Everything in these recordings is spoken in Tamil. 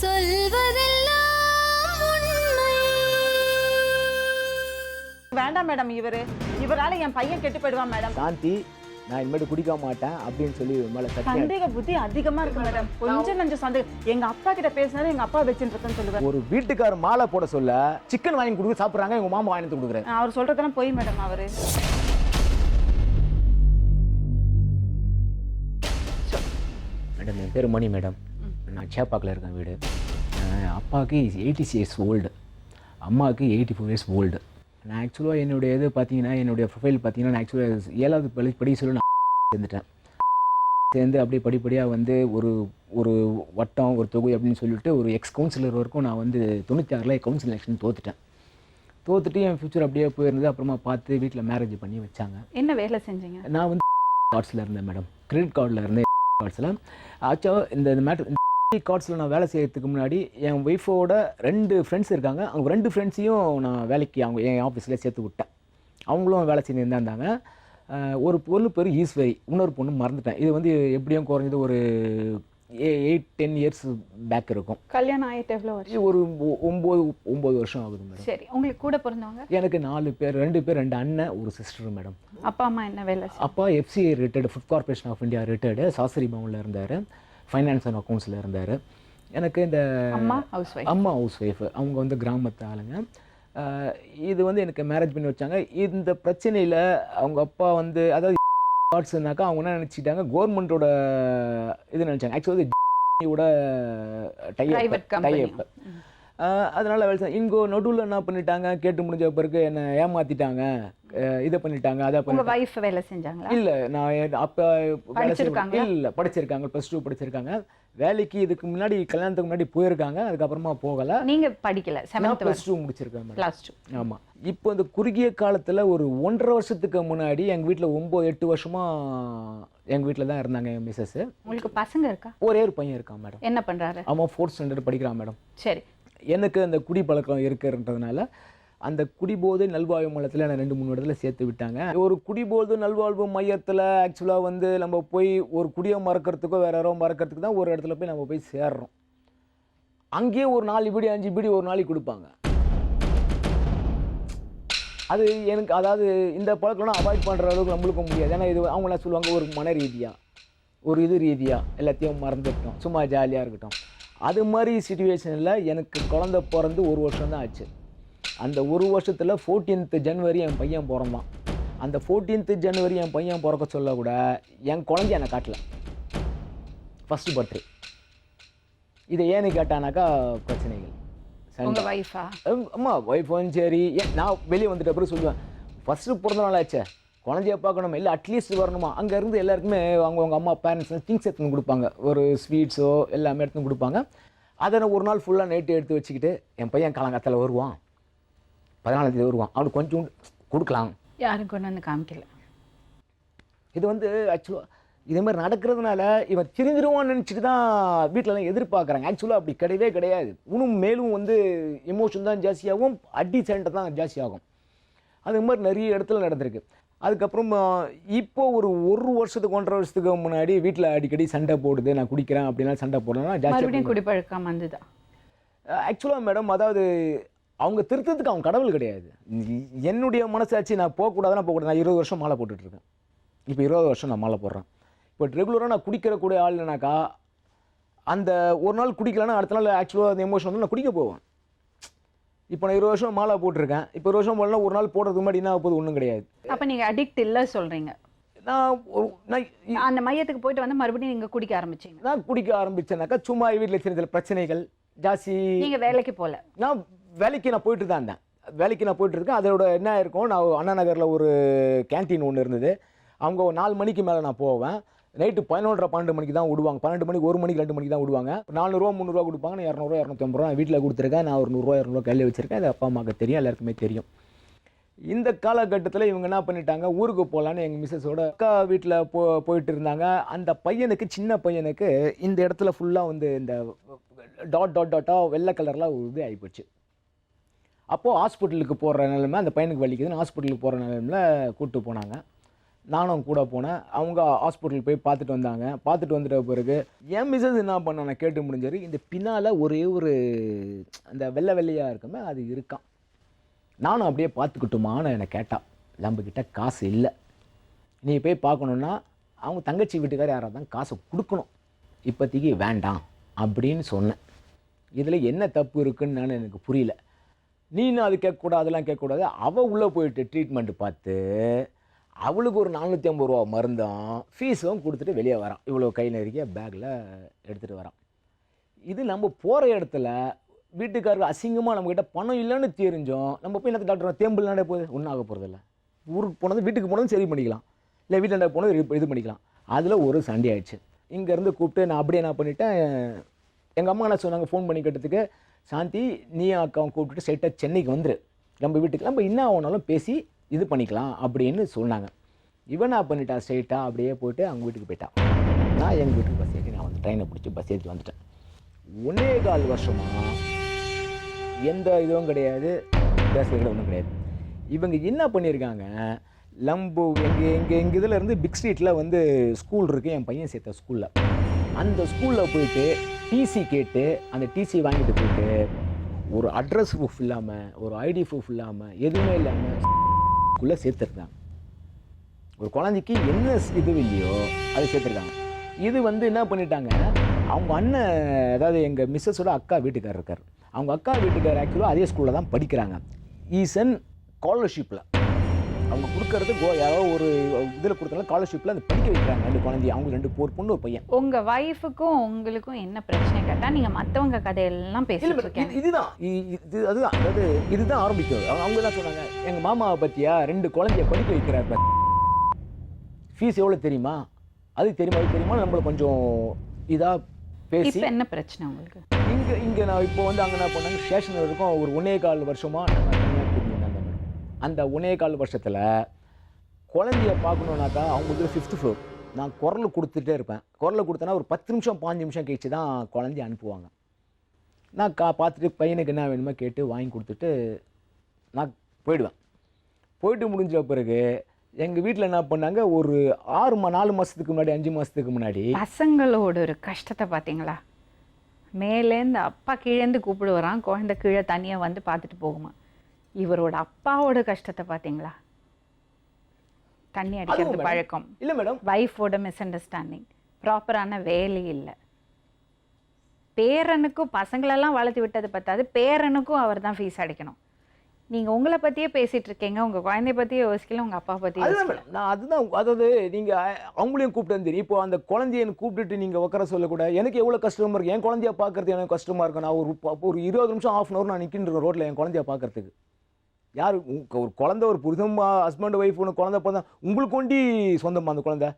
சொல்வதெல்லாம் உண்மை. வேண்டாம் மேடம், இவரால என் பையன் கெட்டு போயிடுவான் மேடம். சாந்தி, நான் இனிமேட்டு குடிக்க மாட்டேன் அப்படின்னு சொல்லி மேல சந்தேக புத்தி அதிகமா இருக்கு மேடம். கொஞ்சம் சந்தேகம். எங்க அப்பா கிட்ட பேசினாலும் எங்க அப்பா வச்சுட்டு இருக்கேன்னு சொல்லுவார். ஒரு வீட்டுக்காரர் மாலை போட சொல்ல சிக்கன் வாங்கி கொடுக்க சாப்பிடுறாங்க, எங்க மாமா வாங்கி கொடுக்குறேன். அவர் சொல்றதெல்லாம் போய் மேடம். அவரு மேடம், என் பேர் மணி மேடம். நான் சேப்பாக்கில் இருக்கேன் வீடு. அப்பாவுக்கு 86 இயர்ஸ் ஓல்டு, அம்மாவுக்கு 84 இயர்ஸ் ஓல்டு. நான் ஆக்சுவலாக என்னுடைய இது பார்த்தீங்கன்னா, என்னுடைய ப்ரொஃபைல் பார்த்தீங்கன்னா, நான் ஆக்சுவலாக 7வது படிக்க சொல்லி நான் சேர்ந்துட்டேன். சேர்ந்து அப்படியே படிப்படியாக வந்து ஒரு ஒரு வட்டம் ஒரு தொகுதி அப்படின்னு சொல்லிட்டு ஒரு எக்ஸ் கவுன்சிலர் வரைக்கும் நான் வந்து 96ல் கவுன்சில் எலெக்ஷன் தோத்துட்டு என் ஃபியூச்சர் அப்படியே போயிருந்தது. அப்புறமா பார்த்து வீட்டில் மேரேஜ் பண்ணி வச்சாங்க. என்ன வேலை செஞ்சீங்க? நான் வந்து கார்ட்ஸில் இருந்தேன் மேடம், கிரெடிட் கார்டில் இருந்தேன். கார்ட்ஸில் ஆக்சுவலாக இந்த மேட்டர் கார்ட்ஸில் நான் வேலை செய்யறதுக்கு முன்னாடி என் ஒய்ஃபோட 2 ஃப்ரெண்ட்ஸ் இருக்காங்க. அவங்க 2 ஃப்ரெண்ட்ஸையும் நான் வேலைக்கு அவங்க என் ஆஃபீஸில் சேர்த்து விட்டேன். அவங்களும் வேலை செஞ்சு இருந்தாங்க. ஒரு பொண்ணு பேர் ஈஸ்வரி, இன்னொரு பொண்ணு மறந்துட்டேன். இது வந்து எப்படியும் குறைஞ்சது ஒரு 8-10 இயர்ஸ் பேக் இருக்கும். கல்யாணம் ஆகிட்டு எவ்வளோ வருஷம்? ஒரு 9 வருஷம் ஆகுது மேடம். சரி, உங்களுக்கு கூட பிறந்தவங்க? எனக்கு 4 பேர், 2 பேர், 2 அண்ணன், ஒரு சிஸ்டர் மேடம். அப்பா அம்மா என்ன வேலை? அப்பா FCI retired, Food Corporation of India retired, Shastri பவனில் இருந்தார், ஃபைனான்ஸ் அண்ட் அக்கௌண்ட்ஸில் இருந்தார். எனக்கு இந்த அம்மா ஹவுஸ் ஒய்ஃப், அவங்க வந்து கிராமத்து ஆளுங்க. இது வந்து எனக்கு மேரேஜ் பண்ணி வச்சாங்க. இந்த பிரச்சனையில் அவங்க அப்பா வந்து அதாவது கார்ட்ஸ்னாக்கா அவங்க என்ன நினச்சிட்டாங்க, கவர்மெண்ட்டோட இது நினச்சாங்க. ஆக்சுவலி டைப் அதனால் வேலை இங்கே நடுவில் என்ன பண்ணிட்டாங்க, கேட்டு முடிஞ்ச பிறகு என்னை ஏமாற்றிட்டாங்க, இதை பண்ணிட்டாங்க, அதை வைஃப் வேலை செஞ்சாங்களா? இல்லை, நான் அப்போ இல்லை படிச்சிருக்காங்க, +2 படிச்சிருக்காங்க. வேலைக்கு இதுக்கு முன்னாடி கல்யாணத்துக்கு முன்னாடி போயிருக்காங்க. அதுக்கப்புறமா போகலை. நீங்கள் படிக்கல? +2 முடிச்சிருக்கேன். ஆமாம். இப்போ இந்த குறுகிய காலத்தில் ஒரு 1.5 வருஷத்துக்கு முன்னாடி எங்கள் வீட்டில் 9-8 வருஷமாக எங்கள் வீட்டில் தான் இருந்தாங்க என் மிஸ்ஸஸ். உங்களுக்கு பசங்க இருக்கா? ஒரே ஒரு பையன் இருக்கான் மேடம். என்ன பண்ணுறாரு? அவன் 4th ஸ்டாண்டர்ட் படிக்கிறான் மேடம். சரி. எனக்கு அந்த குடி பழக்கம் இருக்குன்றதுனால அந்த குடிபோதை நல்வாழ்வு மையத்தில் என்னை 2-3 இடத்துல சேர்த்து விட்டாங்க. ஒரு குடிபோதை நல்வாழ்வு மையத்தில் ஆக்சுவலாக வந்து நம்ம போய் ஒரு குடியை மறக்கிறதுக்கோ வேற யாரோ மறக்கிறதுக்கு தான் ஒரு இடத்துல போய் நம்ம போய் சேர்றோம். அங்கேயே ஒரு 4 பீடி 5 பீடி ஒரு நாளைக்கு கொடுப்பாங்க. அது எனக்கு அதாவது இந்த பழக்கம்லாம் அவாய்ட் பண்ணுற அளவுக்கு நம்மளுக்கும் முடியாது. ஏன்னா இது அவங்களாம் சொல்லுவாங்க, ஒரு மன ரீதியாக ஒரு இது ரீதியாக எல்லாத்தையும் மறந்துட்டோம், சும்மா ஜாலியாக இருக்கட்டும். அது மாதிரி சுச்சுவேஷனில் எனக்கு குழந்தை பிறந்து 1 வருஷம் தான் ஆச்சு. அந்த 1 வருஷத்தில் 14th ஜனவரி என் பையன் பிறந்தான். அந்த 14th ஜனவரி என் பையன் பிறக்க சொல்ல கூட என் குழந்தைய என்னை காட்டல. First birthday. இதை ஏன்னு கேட்டானாக்கா பிரச்சனைகள். அம்மா ஒய்ஃபும் சரி, நான் வெளியே வந்துட்ட பிறகு சொல்லுவேன், ஃபஸ்ட்டு பிறந்த நாள் ஆச்சே, குழந்தைய பார்க்கணும், இல்லை அட்லீஸ்ட் வரணுமா. அங்கே இருந்து எல்லாருக்குமே அவங்க அம்மா பேரண்ட்ஸ் திங்ஸ் எடுத்துன்னு கொடுப்பாங்க, ஒரு ஸ்வீட்ஸோ எல்லாமே எடுத்துன்னு கொடுப்பாங்க. அதை நான் ஒரு நாள் ஃபுல்லாக நைட்டு எடுத்து வச்சுக்கிட்டு என் பையன் காலங்காலத்தில் வருவான், 14th தேதி வருவான், அவனுக்கு கொஞ்சம் கொடுக்கலாம். யாரும் கொண்டு வந்து காமிக்கல. இது வந்து ஆக்சுவலாக இதே மாதிரி நடக்கிறதுனால இவன் திரிஞ்சிருவான்னு நினச்சிட்டு தான் வீட்டிலலாம் எதிர்பார்க்குறாங்க. ஆக்சுவலாக அப்படி கிடையவே கிடையாது. இன்னும் மேலும் வந்து எமோஷன் தான் ஜாஸ்தியாகும், அடி சண்டை தான் ஜாஸ்தியாகும். அது மாதிரி நிறைய இடத்துல நடந்திருக்கு. அதுக்கப்புறம் இப்போ ஒரு 1 வருஷத்துக்கு 1.5 வருஷத்துக்கு முன்னாடி வீட்டில் அடிக்கடி சண்டை போடுது, நான் குடிக்கிறேன் அப்படின்னா சண்டை போடலாம் ஜாஸ்தி குடிப்பழக்கம் வந்துதா. ஆக்சுவலாக மேடம், அதாவது அவங்க திருத்தத்துக்கு அவங்க கடவுள் கிடையாது. என்னுடைய மனசாட்சி, நான் போகக்கூடாதுன்னா போகக்கூடாது. நான் 20 வருஷம் மாலை போட்டுட்ருக்கேன். இப்போ 20 வருஷம் நான் மாலை போடுறேன். இப்போ ரெகுலராக நான் குடிக்கிறக்கூடிய ஆள் இல்லைனாக்கா, அந்த ஒரு நாள் குடிக்கலன்னா அடுத்த நாள் ஆக்சுவலாக அந்த எமோஷன் வந்து நான் குடிக்க போவேன். இப்போ நான் 20 வருஷம் மாலை போட்டிருக்கேன். இப்போ 20 வருஷம் போடலாம், ஒரு நாள் போடுறதுக்கு முன்னாடி என்ன போது ஒன்றும் கிடையாது. அப்போ நீங்கள் அடிக்ட் இல்லை சொல்கிறீங்க? நான் அந்த மையத்துக்கு போயிட்டு வந்து மறுபடியும் நீங்கள் குடிக்க ஆரம்பிச்சிங்க? நான் குடிக்க ஆரம்பிச்சேனாக்கா சும்மா வீட்டில் சின்ன பிரச்சனைகள் ஜாஸ்தி. நீங்கள் வேலைக்கு போகல? நான் வேலைக்கு நான் போயிட்டு தான் இருந்தேன். வேலைக்கு நான் போயிட்டு இருக்கேன். அதோட என்ன இருக்கும், நான் அண்ணா நகரில் ஒரு கேன்டீன் ஒன்று இருந்தது. அவங்க 4 மணிக்கு மேலே நான் போவேன். நைட்டு 11:30-12 மணிக்கு தான் விடுவாங்க. 12 மணிக்கு, 1 மணிக்கு, 2 மணிக்கு தான் விடுவாங்க. 400 300 கொடுப்பாங்க. நான் 200 250 ரூபா வீட்டில் கொடுத்துருக்கேன். நான் ஒரு 100 200 கையில் வச்சுருக்கேன். அது அப்பா அம்மாவுக்கு தெரியும், எல்லாருக்குமே தெரியும். இந்த காலகட்டத்தில் இவங்க என்ன பண்ணிட்டாங்க, ஊருக்கு போகலான்னு எங்கள் மிஸ்ஸஸோட அக்கா வீட்டில் போயிட்டு இருந்தாங்க. அந்த பையனுக்கு, சின்ன பையனுக்கு இந்த இடத்துல ஃபுல்லாக வந்து இந்த டாட்டாக வெள்ளை கலரில் ஒரு இது ஆகிப்போச்சு. அப்போது ஹாஸ்பிட்டலுக்கு போகிற நிலைமை, அந்த பையனுக்கு வலிக்குதுன்னு ஹாஸ்பிட்டலுக்கு போகிற நிலைமையில் கூப்பிட்டு போனாங்க. நானும் கூட போனேன். அவங்க ஹாஸ்பிட்டல் போய் பார்த்துட்டு வந்தாங்க. பார்த்துட்டு வந்துட்ட பிறகு என் மிஸ்ஸஸ் என்ன பண்ண நான் கேட்டு முடிஞ்சாரு, இந்த பின்னால் ஒரே ஒரு அந்த வெள்ளை வெள்ளையாக இருக்குமே அது இருக்கான். நானும் அப்படியே பார்த்துக்கிட்டுமான்னு என்னை கேட்டான். நம்மக்கிட்ட காசு இல்லை, நீ போய் பார்க்கணுன்னா அவங்க தங்கச்சி வீட்டுக்கார யாராவது தான் காசை கொடுக்கணும், இப்போதைக்கு வேண்டாம் அப்படின்னு சொன்னேன். இதில் என்ன தப்பு இருக்குன்னு நான் எனக்கு புரியல. நீனும் அது கேட்கக்கூடாது அதெல்லாம் கேட்கக்கூடாது. அவள் உள்ளே போயிட்டு ட்ரீட்மெண்ட்டு பார்த்து அவளுக்கு ஒரு 450 ரூபா மருந்தும் ஃபீஸும் கொடுத்துட்டு வெளியே வரான். இவ்வளோ கை நெருக்கிய பேக்கில் எடுத்துகிட்டு வரான். இது நம்ம போகிற இடத்துல வீட்டுக்காரருக்கு அசிங்கமாக நம்மக்கிட்ட பணம் இல்லைன்னு தெரிஞ்சோம் நம்ம போய் என்ன டாக்டர் தேம்பிள் நடை போகுது, ஒன்றும் ஆக போகிறதில்ல. ஊருக்கு போனது வீட்டுக்கு போனதும் சரி பண்ணிக்கலாம், இல்லை வீட்டில் போனது இது பண்ணிக்கலாம். அதில் ஒரு சண்டை ஆயிடுச்சு. இங்கேருந்து கூப்பிட்டு நான் அப்படியே என்ன பண்ணிட்டேன், எங்கள் அம்மா என்ன சொன்னாங்க ஃபோன் பண்ணி கேட்டதுக்கு, சாந்தி நீ அக்காவும் கூப்பிட்டுட்டு ஸ்ட்ரைட்டாக சென்னைக்கு வந்துரு, நம்ம வீட்டுக்கு நம்ம என்ன ஆனாலும் பேசி இது பண்ணிக்கலாம் அப்படின்னு சொன்னாங்க. இவன் என்ன பண்ணிட்டா ஸ்ட்ரைட்டாக அப்படியே போயிட்டு அவங்க வீட்டுக்கு போயிட்டான். நான் எங்கள் வீட்டுக்கு பஸ் ஏறி நான் வந்து ட்ரெயினை பிடிச்சி பஸ் ஏற்றி வந்துட்டேன். 1.25 வருஷமாக எந்த இதுவும் கிடையாது, பேசுகிறது ஒன்றும் கிடையாது. இவங்க என்ன பண்ணியிருக்காங்க, லம்பு எங்கள் இதில் இருந்து பிக் ஸ்ட்ரீட்டில் வந்து ஸ்கூல் இருக்குது, என் பையன் சேர்த்த ஸ்கூலில். அந்த ஸ்கூலில் போயிட்டு டிசி கேட்டு அந்த டிசி வாங்கிட்டு போயிட்டு ஒரு அட்ரஸ் ப்ரூஃப் இல்லாமல் ஒரு ஐடி ப்ரூஃப் இல்லாமல் எதுவுமே இல்லாமல் ஸ்கூலில் சேர்த்துருந்தாங்க. ஒரு குழந்தைக்கு என்ன இது இல்லையோ அதை சேர்த்துருக்காங்க. இது வந்து என்ன பண்ணிட்டாங்க, அவங்க அண்ணன் அதாவது எங்கள் மிஸ்ஸஸோட அக்கா வீட்டுக்காரர் இருக்கார். அவங்க அக்கா வீட்டுக்காரர் ஆக்சுவலாக அதே ஸ்கூலில் தான் படிக்கிறாங்க. ஈசன் ஸ்காலர்ஷிப்பில் அவங்க கொடுக்கறது யாரோ ஒரு இதில் கொடுத்தாலும் ஸ்காலர்ஷிப்பில் அந்த படிக்க வைக்கிறாங்க 2 குழந்தை. அவங்க 2 பொண்ணு ஒரு பையன். உங்கள் ஒய்ஃபுக்கும் உங்களுக்கும் என்ன பிரச்சனை கேட்டால் நீங்கள் மற்றவங்க கதையெல்லாம் பேசிட்டு இருக்கீங்க. இதுதான் அதுதான் அதாவது இதுதான் ஆரம்பிக்கும். அவங்க தான் சொன்னாங்க, எங்கள் மாமாவை பற்றியா 2 குழந்தைய படிக்க வைக்கிறார், ஃபீஸ் எவ்வளோ தெரியுமா, அது தெரியுமா இது தெரியுமா, நம்மளை கொஞ்சம் இதாக பேசி. என்ன பிரச்சனை உங்களுக்கு? இங்கே நான் இப்போ வந்து அங்கே என்ன பண்ணாங்க, ஸ்டேஷன் வரைக்கும் ஒரு 1.25 வருஷமாக நாங்கள் தனியாக பிரிஞ்சிருந்தாங்க. அந்த 1.25 வருஷத்தில் குழந்தைய பார்க்கணுன்னாக்கா அவங்களுக்கு 5th ஃப்ளோர். நான் குரல் கொடுத்துட்டே இருப்பேன். குரலை கொடுத்தேன்னா ஒரு 10 நிமிஷம் 5 நிமிஷம் கழிச்சு தான் குழந்தைய அனுப்புவாங்க. நான் பார்த்துட்டு பையனுக்கு என்ன வேணுமோ கேட்டு வாங்கி கொடுத்துட்டு நான் போயிடுவேன். போயிட்டு முடிஞ்ச பிறகு எங்கள் வீட்டில் என்ன பண்ணாங்க, ஒரு 4 மாதத்துக்கு முன்னாடி 5 மாதத்துக்கு முன்னாடி பசங்களோட ஒரு கஷ்டத்தை பார்த்தீங்களா? மேலேருந்து அப்பா கீழேருந்து கூப்பிடுவாரான், குழந்தை கீழே தனியாக வந்து பார்த்துட்டு போகுமா. இவரோட அப்பாவோட கஷ்டத்தை பார்த்தீங்களா? தண்ணி அடிக்கிறது பழக்கம் இல்லை மேடம், வைஃபோட மிஸ் அண்டர்ஸ்டாண்டிங், ப்ராப்பரான வேலை இல்லை, பேரனுக்கும் பசங்களெல்லாம் வளர்த்து விட்டது பத்தாது பேரனுக்கும் அவர் தான் ஃபீஸ் அடிக்கணும். நீங்கள் உங்களை பற்றியே பேசிகிட்டு இருக்கீங்க, உங்கள் குழந்தைய பற்றியே யோசிக்கல, உங்கள் அப்பா பற்றியே யோசிக்கல. நான் அதுதான் அதாவது நீங்கள் அவங்களையும் கூப்பிட்டு வந்து இப்போ அந்த குழந்தைய கூப்பிட்டுட்டு நீங்கள் உட்கார சொல்லக்கூட எனக்கு எவ்வளோ கஷ்டமாக இருக்குது. என் குழந்தைய பார்க்கறது எனக்கு கஷ்டமாக இருக்கும். நான் ஒரு 20 நிமிஷம் 1/2 hour நான் நிற்கின்ற ரோட்டில் என் குழந்தைய பார்க்கறதுக்கு. யார் ஒரு குழந்தை ஒரு புருஷன் ஹஸ்பண்ட் ஒய்ஃப் ஒன்று குழந்தை பார்த்தா உங்களுக்கு கொண்டி சொந்தமாக அந்த குழந்தை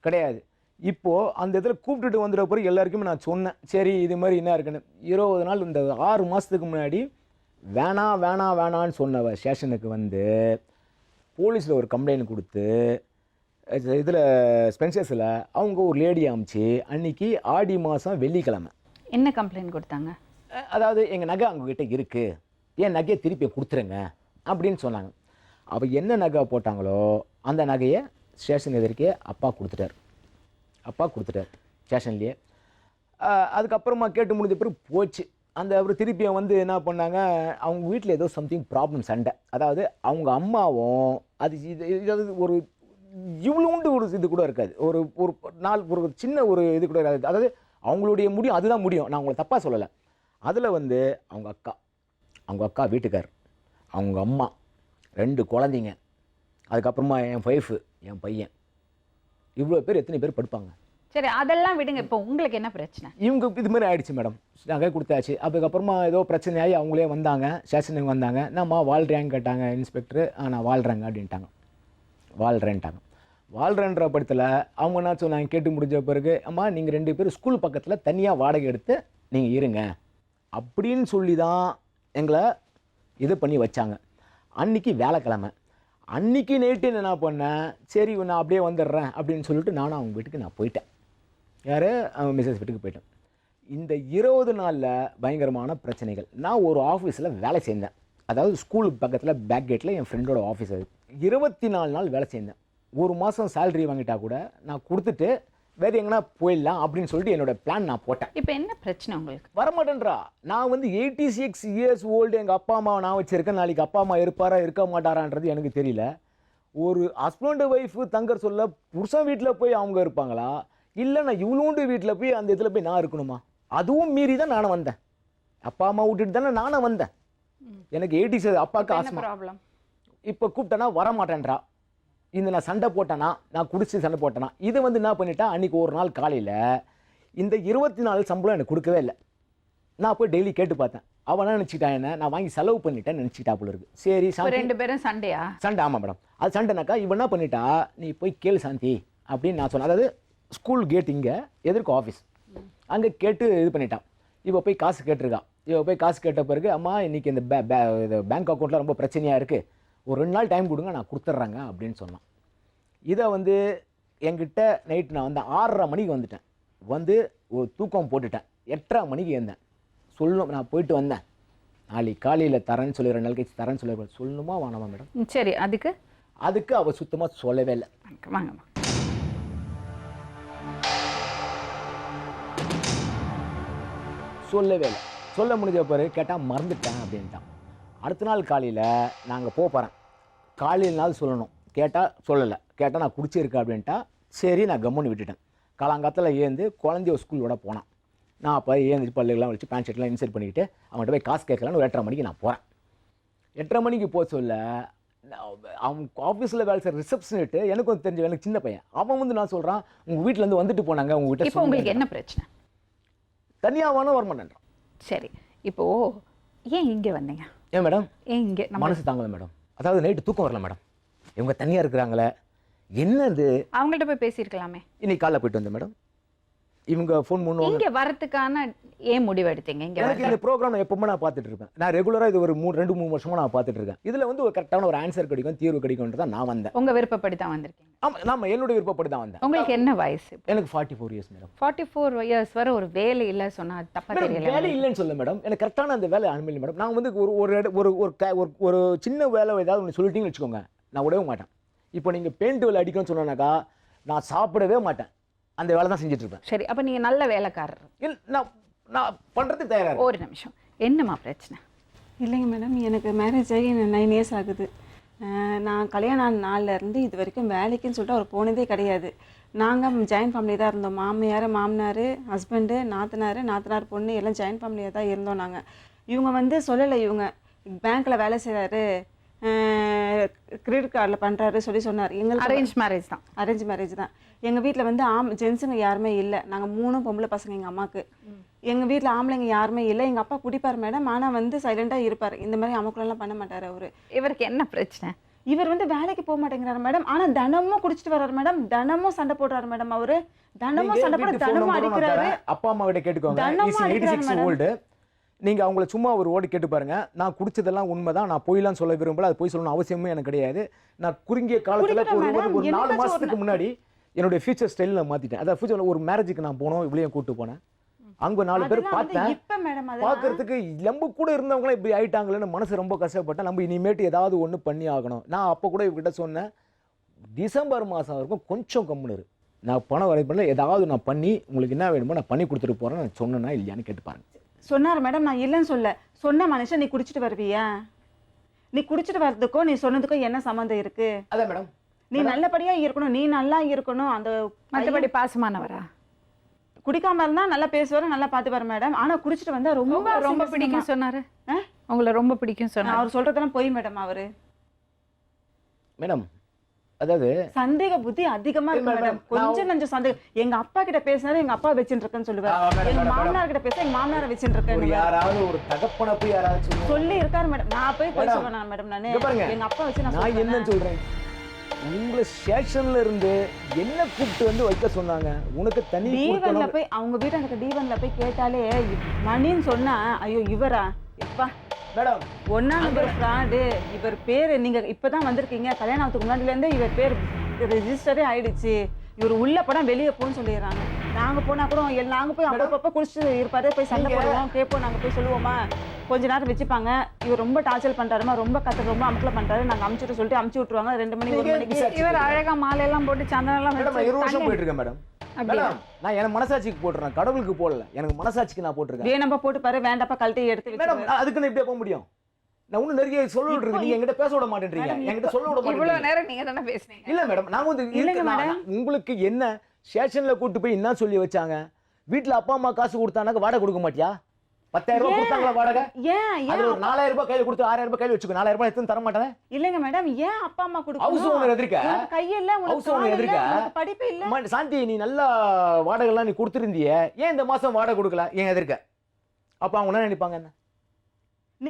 கிடையாது. இப்போது அந்த இதில் கூப்பிட்டுட்டு வந்துட்ட பிறகு எல்லாருக்குமே நான் சொன்னேன், சரி இது மாதிரி என்ன இருக்குன்னு. 20 நாள் இந்த 6 மாதத்துக்கு முன்னாடி வேணான்னு சொன்னவ ஸ்டேஷனுக்கு வந்து போலீஸில் ஒரு கம்ப்ளைண்ட் கொடுத்து இதில் ஸ்பென்சர்ஸில் அவங்க ஒரு லேடி அமிச்சு அன்றைக்கி ஆடி மாதம் வெள்ளிக்கிழமை என்ன கம்ப்ளைண்ட் கொடுத்தாங்க, அதாவது எங்கள் நகை அவங்கக்கிட்ட இருக்குது, என் நகையை திருப்பி கொடுத்துருங்க அப்படின்னு சொன்னாங்க. அவள் என்ன நகை போட்டாங்களோ அந்த நகையை ஸ்டேஷன் எதிர்க்கே அப்பா கொடுத்துட்டார் ஸ்டேஷன்லேயே. அதுக்கப்புறமா கேட்டு முடிஞ்ச பிறகு போச்சு. அந்த அப்புறம் திருப்பி வந்து என்ன பண்ணாங்க, அவங்க வீட்டில் ஏதோ சம்திங் ப்ராப்ளம் சண்டை. அதாவது அவங்க அம்மாவும் அது இது ஒரு இவ்வளோண்டு ஒரு இது கூட இருக்காது, ஒரு சின்ன ஒரு இது கூட இருக்காது. அதாவது அவங்களுடைய முடியும் அதுதான் முடியும், நான் உங்களை தப்பாக சொல்லலை. அதில் வந்து அவங்க அக்கா வீட்டுக்கார், அவங்க அம்மா, 2 குழந்தைங்க, அதுக்கப்புறமா என் ஒய்ஃபு, என் பையன், இவ்வளோ பேர் எத்தனை பேர் படுப்பாங்க? சரி அதெல்லாம் விடுங்க. இப்போ உங்களுக்கு என்ன பிரச்சனை? இவங்க இது மாதிரி ஆயிடுச்சு மேடம், நகை கொடுத்தாச்சு. அதுக்கப்புறமா ஏதோ பிரச்சனையாகி அவங்களே வந்தாங்க, ஸ்டேஷனுக்கு வந்தாங்க. நம்ம வாழ்கிறேன்னு கேட்டாங்க இன்ஸ்பெக்டரு. நான் வாழ்கிறேங்க அப்படின்ட்டாங்க. வாழ்கிறேன்ற படத்தில் அவங்க என்ன சொன்னாங்க, கேட்டு முடிஞ்ச பிறகு அம்மா நீங்கள் 2 பேரும் ஸ்கூல் பக்கத்தில் தனியாக வாடகை எடுத்து நீங்கள் இருங்க அப்படின்னு சொல்லி தான் எங்களை இது பண்ணி வச்சாங்க. அன்றைக்கி வேலைக்கிழமை, அன்றைக்கி நைட்டு என்ன பண்ணேன், சரி நான் அப்படியே வந்துடுறேன் அப்படின்னு சொல்லிட்டு நானும் அவங்க வீட்டுக்கு நான் போயிட்டேன். யார் அவங்க மிஸ்ஸஸ் வீட்டுக்கு போயிட்டேன். இந்த 20 நாளில் பயங்கரமான பிரச்சனைகள். நான் ஒரு ஆஃபீஸில் வேலை செய்தேன், அதாவது ஸ்கூலுக்கு பக்கத்தில் பேக் கேட்டில் என் ஃப்ரெண்டோட ஆஃபீஸ். அது 24 நாள் வேலை செய்தேன். 1 மாதம் சேலரி வாங்கிட்டா கூட நான் கொடுத்துட்டு வேறு எங்கன்னா போயிடலாம் அப்படின்னு சொல்லிட்டு என்னோட பிளான் நான் போட்டேன். இப்போ என்ன பிரச்சனை உங்களுக்கு? வரமாட்டேன்றா. நான் வந்து 86 இயர்ஸ் ஓல்டு, எங்கள் அப்பா அம்மாவை நான் வச்சுருக்கேன். நாளைக்கு அப்பா அம்மா இருப்பாரா இருக்க மாட்டாரான்றது எனக்கு தெரியல. ஒரு ஹஸ்பண்ட் ஒய்ஃபு தங்கர் சொல்ல புருஷன் வீட்டில் போய் அவங்க இருப்பாங்களா, இல்லை நான் இவ்வளோண்டு வீட்டில் போய் அந்த இதில் போய் நான் இருக்கணுமா? அதுவும் மீறி தான் நானும் வந்தேன். அப்பா அம்மா விட்டுட்டு தானே நானும் வந்தேன். எனக்கு 86 அப்பாவுக்கு ஆஸ்மா. ப்ராப்ளம்? இப்போ கூப்பிட்டேன்னா வரமாட்டேன்றா. இந்த நான் சண்டை போட்டேனா, நான் குடிச்சு சண்டை போட்டேனா, இதை வந்து என்ன பண்ணிட்டேன், அன்றைக்கி ஒரு நாள் காலையில் இந்த 24 சம்பளம் எனக்கு கொடுக்கவே இல்லை. நான் போய் டெய்லி கேட்டு பார்த்தேன். அவன் என்ன நினச்சிக்கிட்டான், என்ன நான் வாங்கி செலவு பண்ணிட்டேன் நினச்சிக்கிட்டா போல இருக்கு. சரி சாந்தி, 2 பேரும் சண்டையா? சண்டை, ஆமாம் மேடம். அது சண்டைனாக்கா இவன் என்ன பண்ணிட்டா, நீ போய் கேளு சாந்தி அப்படின்னு நான் சொன்னேன். அதாவது ஸ்கூல் கேட் இங்கே எதிர்க்கு ஆஃபீஸ், அங்கே கேட்டு இது பண்ணிட்டான். இவ போய் காசு கேட்டிருக்கா. இவ போய் காசு கேட்ட பிறகு, அம்மா இன்றைக்கி இந்த பேங்க் அக்கௌண்ட்டில் ரொம்ப பிரச்சனையாக இருக்குது, ஒரு 2 நாள் டைம் கொடுங்க நான் கொடுத்துட்றேங்க அப்படின்னு சொன்னான். இதை வந்து என்கிட்ட நைட்டு நான் வந்து 6:30 மணிக்கு வந்துட்டேன். வந்து ஒரு தூக்கம் போட்டுட்டேன். 8:30 மணிக்கு இருந்தேன். சொல்லணும், நான் போயிட்டு வந்தேன். நாளைக்கு காலையில் தரேன்னு சொல்லி 2 நாள் கழிச்சு தரேன்னு சொல்லி சொல்லணுமா வேணாமா மேடம்? சரி, அதுக்கு அவள் சுத்தமாக சொல்லவே இல்லை. வாங்கம்மா. சொல்லவே இல்லை. சொல்ல முடிஞ்ச பிறகு கேட்டால் மறந்துட்டேன் அப்படின்ட்டான். அடுத்த நாள் காலையில் நாங்கள் போகிறேன். காலையில் நாள் சொல்லணும், கேட்டால் சொல்லலை. கேட்டால் நான் குடிச்சிருக்கேன் அப்படின்ட்டா. சரி, நான் கம்முன்னு விட்டுட்டேன். காலாங்காத்தில் ஏந்து குழந்தைய ஸ்கூலோட போனான். நான் அப்போ ஏந்திச்சு பல்லுலாம் வச்சு பேண்ட் ஷர்ட்லாம் இன்சர்ட் பண்ணிக்கிட்டு அவன்கிட்ட போய் காசு கேட்கலான்னு ஒரு 8:30 மணிக்கு நான் போகிறேன். 8:30 மணிக்கு போக சொல்ல அவன் ஆஃபீஸில் வேலை செய்கிற ரிசப்ஷனிட்டு எனக்கு வந்து தெரிஞ்ச எனக்கு சின்ன பையன். அவன் வந்து நான் சொல்கிறான், உங்கள் வீட்டிலேருந்து வந்துட்டு போனாங்க, உங்கள் வீட்டை. இப்போ உங்களுக்கு என்ன பிரச்சனை? தனியாக வாங்க வரமாட்டேன்றான். சரி, இப்போது ஏன் இங்கே வந்தீங்க? ஏன் மேடம்? ஏன் இங்கே? மனசு தாங்கல மேடம். அதாவது நைட்டு தூக்கம் வரல மேடம். இவங்க தனியாக இருக்கிறாங்களே, என்னது? அவங்கள்ட்ட போய் பேசியிருக்கலாமே. இன்னைக்கு காலைல போயிட்டு வந்தேன் மேடம். இவங்க ஃபோன் பண்ணுவாங்க. இங்கே வரதுக்கான ஏன் முடிவு எடுத்தீங்க? இங்கே எனக்கு இந்த ப்ரோக்ராம் நான் எப்பவுமே நான் பார்த்துட்டு இருப்பேன். நான் ரெகுலராக இது ஒரு 2-3 வருஷமாக நான் பார்த்துட்டு இருக்கேன். இதில் வந்து ஒரு கரெக்டான ஒரு ஆன்சர் கிடைக்கும், தீர்வு கிடைக்கும்ன்றது தான் நான் வந்தேன். உங்கள் விருப்பப்படி தான் வந்திருக்கீங்க? ஆமாம், நான் என்னோட விருப்பப்படி தான் வந்தேன். உங்களுக்கு என்ன வயசு? எனக்கு 44 இயர்ஸ் மேடம். 44 இயர்ஸ் வரை ஒரு வேலை இல்லை சொன்னால் தப்பாக தெரியல? வேலை இல்லைன்னு சொல்ல மேடம், எனக்கு கரெக்டான அந்த வேலை அனுமதி மேடம். நான் வந்து ஒரு சின்ன வேலை ஏதாவது ஒன்று சொல்லிட்டீங்கன்னு வச்சுக்கோங்க, நான் விடவே மாட்டேன். இப்போ நீங்கள் பெயிண்ட் வேலை அடிக்கணும்னு சொன்னாக்கா நான் சாப்பிடவே மாட்டேன், அந்த வேலை தான் செஞ்சுட்டு இருப்பேன். சரி, அப்போ நீங்கள் நல்ல வேலைக்காரர். நான் பண்ணுறதுக்கு தயாராக. ஒரு நிமிஷம், என்னம்மா பிரச்சனை? இல்லைங்க மேடம், எனக்கு மேரேஜ் ஆகி 9 இயர்ஸ் ஆகுது. நான் கல்யாணம் ஆன நாள்லேருந்து இது வரைக்கும் வேலைக்குன்னு சொல்லிட்டு அவர் போனதே கிடையாது. நாங்கள் ஜாயின்ட் ஃபேமிலி தான் இருந்தோம். மாமியார், மாமனார், ஹஸ்பண்டு, நாத்தனார் பொண்ணு எல்லாம் ஜாயின்ட் ஃபேமிலியாக தான் இருந்தோம் நாங்கள். இவங்க வந்து சொல்லலை, இவங்க பேங்க்கில் வேலை செய்கிறாரு, கிரெடிட் கார்டில் பண்ணுறாரு சொன்னார். எங்களுக்கு அரேஞ்ச் மேரேஜ் தான். அரேஞ்ச் மேரேஜ் தான். எங்கள் வீட்டில் வந்து ஜென்ஸுங்க யாருமே இல்லை. நாங்கள் 3 பொம்பளை பசங்க எங்கள் அம்மாவுக்கு. எங்கள் வீட்டில் ஆம்பளைங்க யாருமே இல்லை. எங்கள் அப்பா குடிப்பார் மேடம், ஆனால் வந்து சைலண்டாக இருப்பார். இந்த மாதிரி அமக்குலாம் பண்ண மாட்டார் அவர். இவருக்கு என்ன பிரச்சனை? இவர் வந்து வேலைக்கு போக மாட்டேங்கிறாரு மேடம், ஆனால் தினமும் குடிச்சிட்டு வர்றாரு மேடம், தினமும் சண்டை போடுறாரு மேடம். அவரு தினமும் சண்டை போட, தினமும் அடிக்கிறாரு. அப்பா அம்மா கிட்ட கேட்டுக்கோங்க. 86 ஓல்டு. நீங்கள் அவங்கள சும்மா ஒரு ஓடி கேட்டு பாருங்க. நான் குடிச்சதெல்லாம் உண்மைதான், நான் பொய்லாம் சொல்ல விரும்பல, அது பொய் சொல்லணும் அவசியமே எனக்கு கிடையாது. நான் குறுகிய காலத்தில் ஒரு 4 மாதத்துக்கு முன்னாடி என்னுடைய ஃபியூச்சர் ஸ்டைலில் நான் மாற்றிட்டேன். அதாவது ஃபியூச்சரில் ஒரு மேரேஜுக்கு நான் போனோம், இவ்வளையும் கூப்பிட்டு போனேன். அங்கே 4 பேர் பார்த்தேன். பார்க்கறதுக்கு நம்ம கூட இருந்தவங்களாம் இப்படி ஆயிட்டாங்களேன்னு மனசு ரொம்ப கஷ்டப்பட்டேன். நம்ம இனிமேட்டு ஏதாவது ஒன்று பண்ணி ஆகணும். நான் அப்போ கூட இவர்கிட்ட சொன்னேன், டிசம்பர் மாதம் வரைக்கும் கொஞ்சம் கம்முன்னு இரு, நான் பணம் வரைப்பண்ணல ஏதாவது நான் பண்ணி உங்களுக்கு என்ன வேணுமோ நான் பண்ணி கொடுத்துட்டு போகிறேன், நான் சொன்னேன்னா இல்லையான்னு கேட்டு பாருங்க. சொன்னார் மேடம். நான் இல்லைன்னு சொன்ன மனுஷன், நீ குடிச்சிட்டு வருவியா? நீ குடிச்சிட்டு வர்றதுக்கும் நீ சொன்னதுக்கும் என்ன சம்மந்தம் இருக்கு? அதான் மேடம், நீ நல்லபடியா இருக்கணும், நீ நல்லா இருக்கணும். அந்த மற்றபடி பாசமானவரா? குடிக்காம இருந்தா நல்லா பேசுவாரு, நல்லா பார்த்துப்பாரு மேடம். ஆனா குடிச்சிட்டு வந்தா ரொம்ப பிடிக்கும் சொன்னாரு. உங்களை ரொம்ப பிடிக்கும் சொன்னாரு. அவர் சொல்றதெல்லாம் போய் மேடம். அவரு மேடம் அதாவது சந்தேக புத்தி அதிகமா இருக்கு மேடம். கொஞ்சம் சந்தேகம். எங்க அப்பா கிட்ட பேசினாரு, எங்க அப்பா வச்சுட்டு இருக்கேன்னு சொல்லுவாரு. எங்க மாமனார் கிட்ட பேச எங்க மாமனாரை வச்சுட்டு இருக்கேன். யாராவது ஒரு தகப்பன போய் யாராவது சொல்லி இருக்காரு மேடம். நான் போய் சொல்லுவேன் மேடம். நானு எங்க அப்பா வச்சு நான் என்ன சொல்றேன், உங்களை ஸ்டேஷன்ல இருந்து என்ன கூப்பிட்டு வந்து வைக்க சொன்னாங்க? உனக்கு தனி D1ல போய் அவங்க வீட்டு எனக்கு D1ல போய் கேட்டாலே மணின்னு சொன்னா, ஐயோ இவரா எப்பா மேடம் 1ஆம் நம்பர் ஃப்ராடு. இவர் பேர் நீங்க இப்பதான் வந்திருக்கீங்க, கல்யாணத்துக்கு முன்னாடில இருந்தே இவர் பேர் ரெஜிஸ்டரே ஆயிடுச்சு, இவர் உள்ள படம் வெளியே போன்னு சொல்லிடுறாங்க. நாங்கள் போனால் கூட நாங்கள் போய் அப்பப்போ குடிச்சிட்டு இருப்பாரு, போய் சண்டை போடுவோம், கேட்போம், நாங்கள் போய் சொல்லுவோமா, கொஞ்ச நேரம் வச்சுப்பாங்க. இவர் ரொம்ப டார்ச்சர் பண்ணுறாருமா, ரொம்ப ரொம்ப அமுக்கில் பண்ணுறாரு, நாங்கள் அமுச்சுட்டு சொல்லிட்டு அமுச்சு விட்ருவாங்க. 2 மணி 1 மணிக்கு இவர் அழகா மாலையெல்லாம் போட்டு சந்தனம்லாம் மேடம் நான் 20 வருஷம் வச்சு போயிட்டு இருக்கேன் மேடம். மேடம் நான் என் மனசாட்சிக்கு போட்டுறேன், கடவுளுக்கு போடல, எனக்கு மனசாட்சிக்கு நான் போட்டிருக்கேன். வேணப்பா போட்டு பாரு, வேண்டாப்பா கழட்டி எடுத்து மேடம் அதுக்கு நான் இப்படியே போக முடியும்? நான் இன்னும் நிறைய சொல்ல விடுறது, நீங்க என்கிட்ட பேச விட மாட்டேன்றீங்க, என்கிட்ட சொல்ல விட இவ்வளவு மாட்டேன்றீங்க. நேரம் நீங்க தானே பேசுனீங்க. இல்ல மேடம் நான் வந்து உங்களுக்கு என்ன ஸ்டேஷன்ல கூட்டு போய் என்ன சொல்லி வச்சாங்க? வீட்டுல அப்பா அம்மா காசு கொடுத்தானாக்க வாடகை கொடுக்க மாட்டியா? 10,000 ரூபாய் கொடுத்தாங்களா வாடகை? அது ஒரு 4,000 ரூபாய் கையில கொடுத்து 6,000 ரூபாய் கையில வச்சுக்கோ, 4,000 ரூபாய் எடுத்து தர மாட்டேன். இல்லங்க மேடம், ஏன் அப்பா அம்மா கொடுக்கணும்? ஹவுஸ் ஓனர் எதிர்க்க கையில ஹவுஸ் ஓனர் எதிர்க்க படிப்பு இல்ல. சாந்தி நீ நல்லா வாடகை எல்லாம் நீ கொடுத்திருந்தியே, ஏன் இந்த மாசம் வாடகை கொடுக்கல? ஏன் எதிர்க்க? அப்ப அவங்க என்ன நினைப்பாங்க? என்ன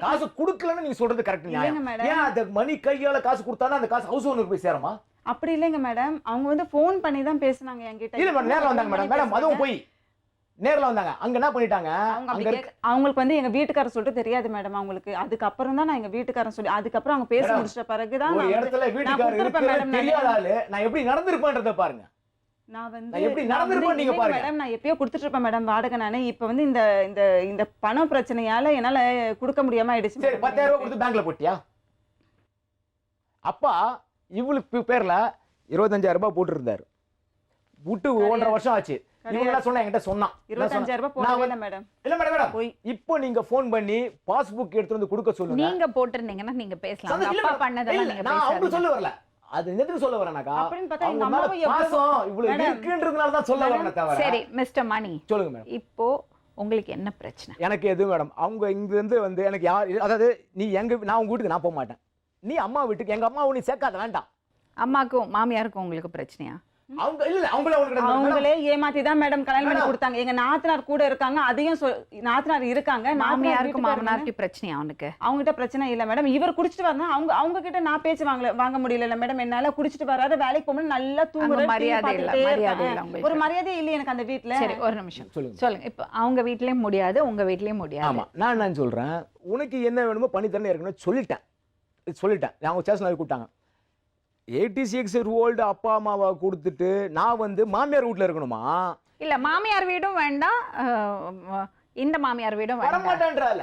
காசு கொடுக்கலன்னு நீங்க சொல்றது கரெக்ட் நியாயம். ஏன் அந்த மணி கையால காசு கொடுத்தானா அந்த காசு ஹவுஸ் ஓனருக்கு போய் சேருமா? அப்படி இல்லைங்க மேடம், அவங்க வந்து ஃபோன் பண்ணி தான் பேசுனாங்க என்கிட்ட. இல்ல மேடம் நேர்ல வந்தாங்க மேடம். மேடம் அதுவும் போய் நேர்ல வந்தாங்க. அங்க என்ன பண்ணிட்டாங்க? அவங்களுக்கு வந்து எங்க வீட்டுக்காரர் சொல்லிட்டு தெரியாது மேடம் அவங்களுக்கு. அதுக்கப்புறம் தான் நான் எங்க வீட்டுக்காரன் சொல்லி, அதுக்கப்புறம் அவங்க பேச முடிச்சிட்ட பிறகுதான் ஒரு இடத்துல வீட்டுக்காரர் இருக்கிறது தெரியாதால நான் எப்படி நடந்துருப்பேன்றத பாருங்க. நான் வந்து எப்படி நடந்துருப்பேன் நீங்க பாருங்க மேடம். நான் எப்பயோ கொடுத்துட்டு இருப்பேன் மேடம் வாடகை. நானே இப்ப வந்து இந்த இந்த இந்த பணம் பிரச்சனையால என்னால கொடுக்க முடியாம ஆயிடுச்சு. சரி 10,000 ரூபாய் கொடுத்து பேங்க்ல போட்டியா? அப்பா இவளுக்கு பேர்ல 25,000 ரூபாய் போட்டு இருந்தாரு. விட்டு 1.5 வருஷம் ஆச்சு. இவங்க சொன்னா என்கிட்ட சொன்னா 25,000 ரூபாய் போடல மேடம். இல்ல மேடம் மேடம் இப்போ நீங்க ஃபோன் பண்ணி பாஸ்புக் எடுத்து வந்து கொடுக்க சொல்லுங்க. நீங்க போட்டுருந்தீங்கன்னா நீங்க பேசலாம். அப்பா பண்ணதெல்லாம் நீங்க நான் அவங்க பேசாதீங்க. சொல்ல வரல. அது என்னது சொல்ல வரேனாக்கா? அப்படினு பார்த்தா எங்க அம்மாவை பாசம் இவ்வளவு இருக்குன்றதுனால தான் சொல்ல வரேனே தவிர. சரி மிஸ்டர் மணி சொல்லுங்க மேடம். இப்போ உங்களுக்கு என்ன பிரச்சனை? எனக்கு எது மேடம் அவங்க இங்க இருந்து வந்து எனக்கு யார், அதாவது நீ எங்க நான் உங்க வீட்டுக்கு நான் போக மாட்டேன். நீ அம்மா வீட்டுக்கு, எங்க அம்மாவை நீ சேர்க்காத வேண்டாம். அம்மாக்கும் மாமியாருக்கும் உங்களுக்கு பிரச்சனையா? அவங்க இல்ல அவங்களே ஏமாத்தி தான் மேடம் கல்யாணம் பண்ணி கொடுத்தாங்க. எங்க நாத்தனார் கூட இருக்காங்க, அதையும் நாத்தனார் இருக்காங்க. மாமியாருக்கும் மாமனாருக்கும் பிரச்சனையா? அவனுக்கு அவங்ககிட்ட பிரச்சனை இல்ல மேடம். இவர் குடிச்சிட்டு வரணும், அவங்க கிட்ட நான் பேச்சு வாங்க முடியல மேடம். என்னால குடிச்சிட்டு வராரு, வேலைக்கு போகணும், நல்லா தூங்குற, மரியாதை இல்ல உங்களுக்கு. ஒரு மரியாதை இல்ல எனக்கு அந்த வீட்டுல. சரி ஒரு நிமிஷம் சொல்லுங்க. இப்ப அவங்க வீட்லயும் முடியாது, உங்க வீட்லயும் முடியாது. ஆமா நான் என்ன சொல்றேன், உனக்கு என்ன வேணுமோ பண்ணி தரேன்னு ஏற்கனவே சொல்லிட்டேன். அவங்க ஸ்டேஷன் கூப்பிட்டாங்க. 86 years old அப்பா அம்மாவை கொடுத்துட்டு நான் வந்து மாமியார் வீட்டுல இருக்கணுமா? இல்ல மாமியார் வீடும் வேண்டாம், இந்த மாமியார் வீடும் வர மாட்டேன்றால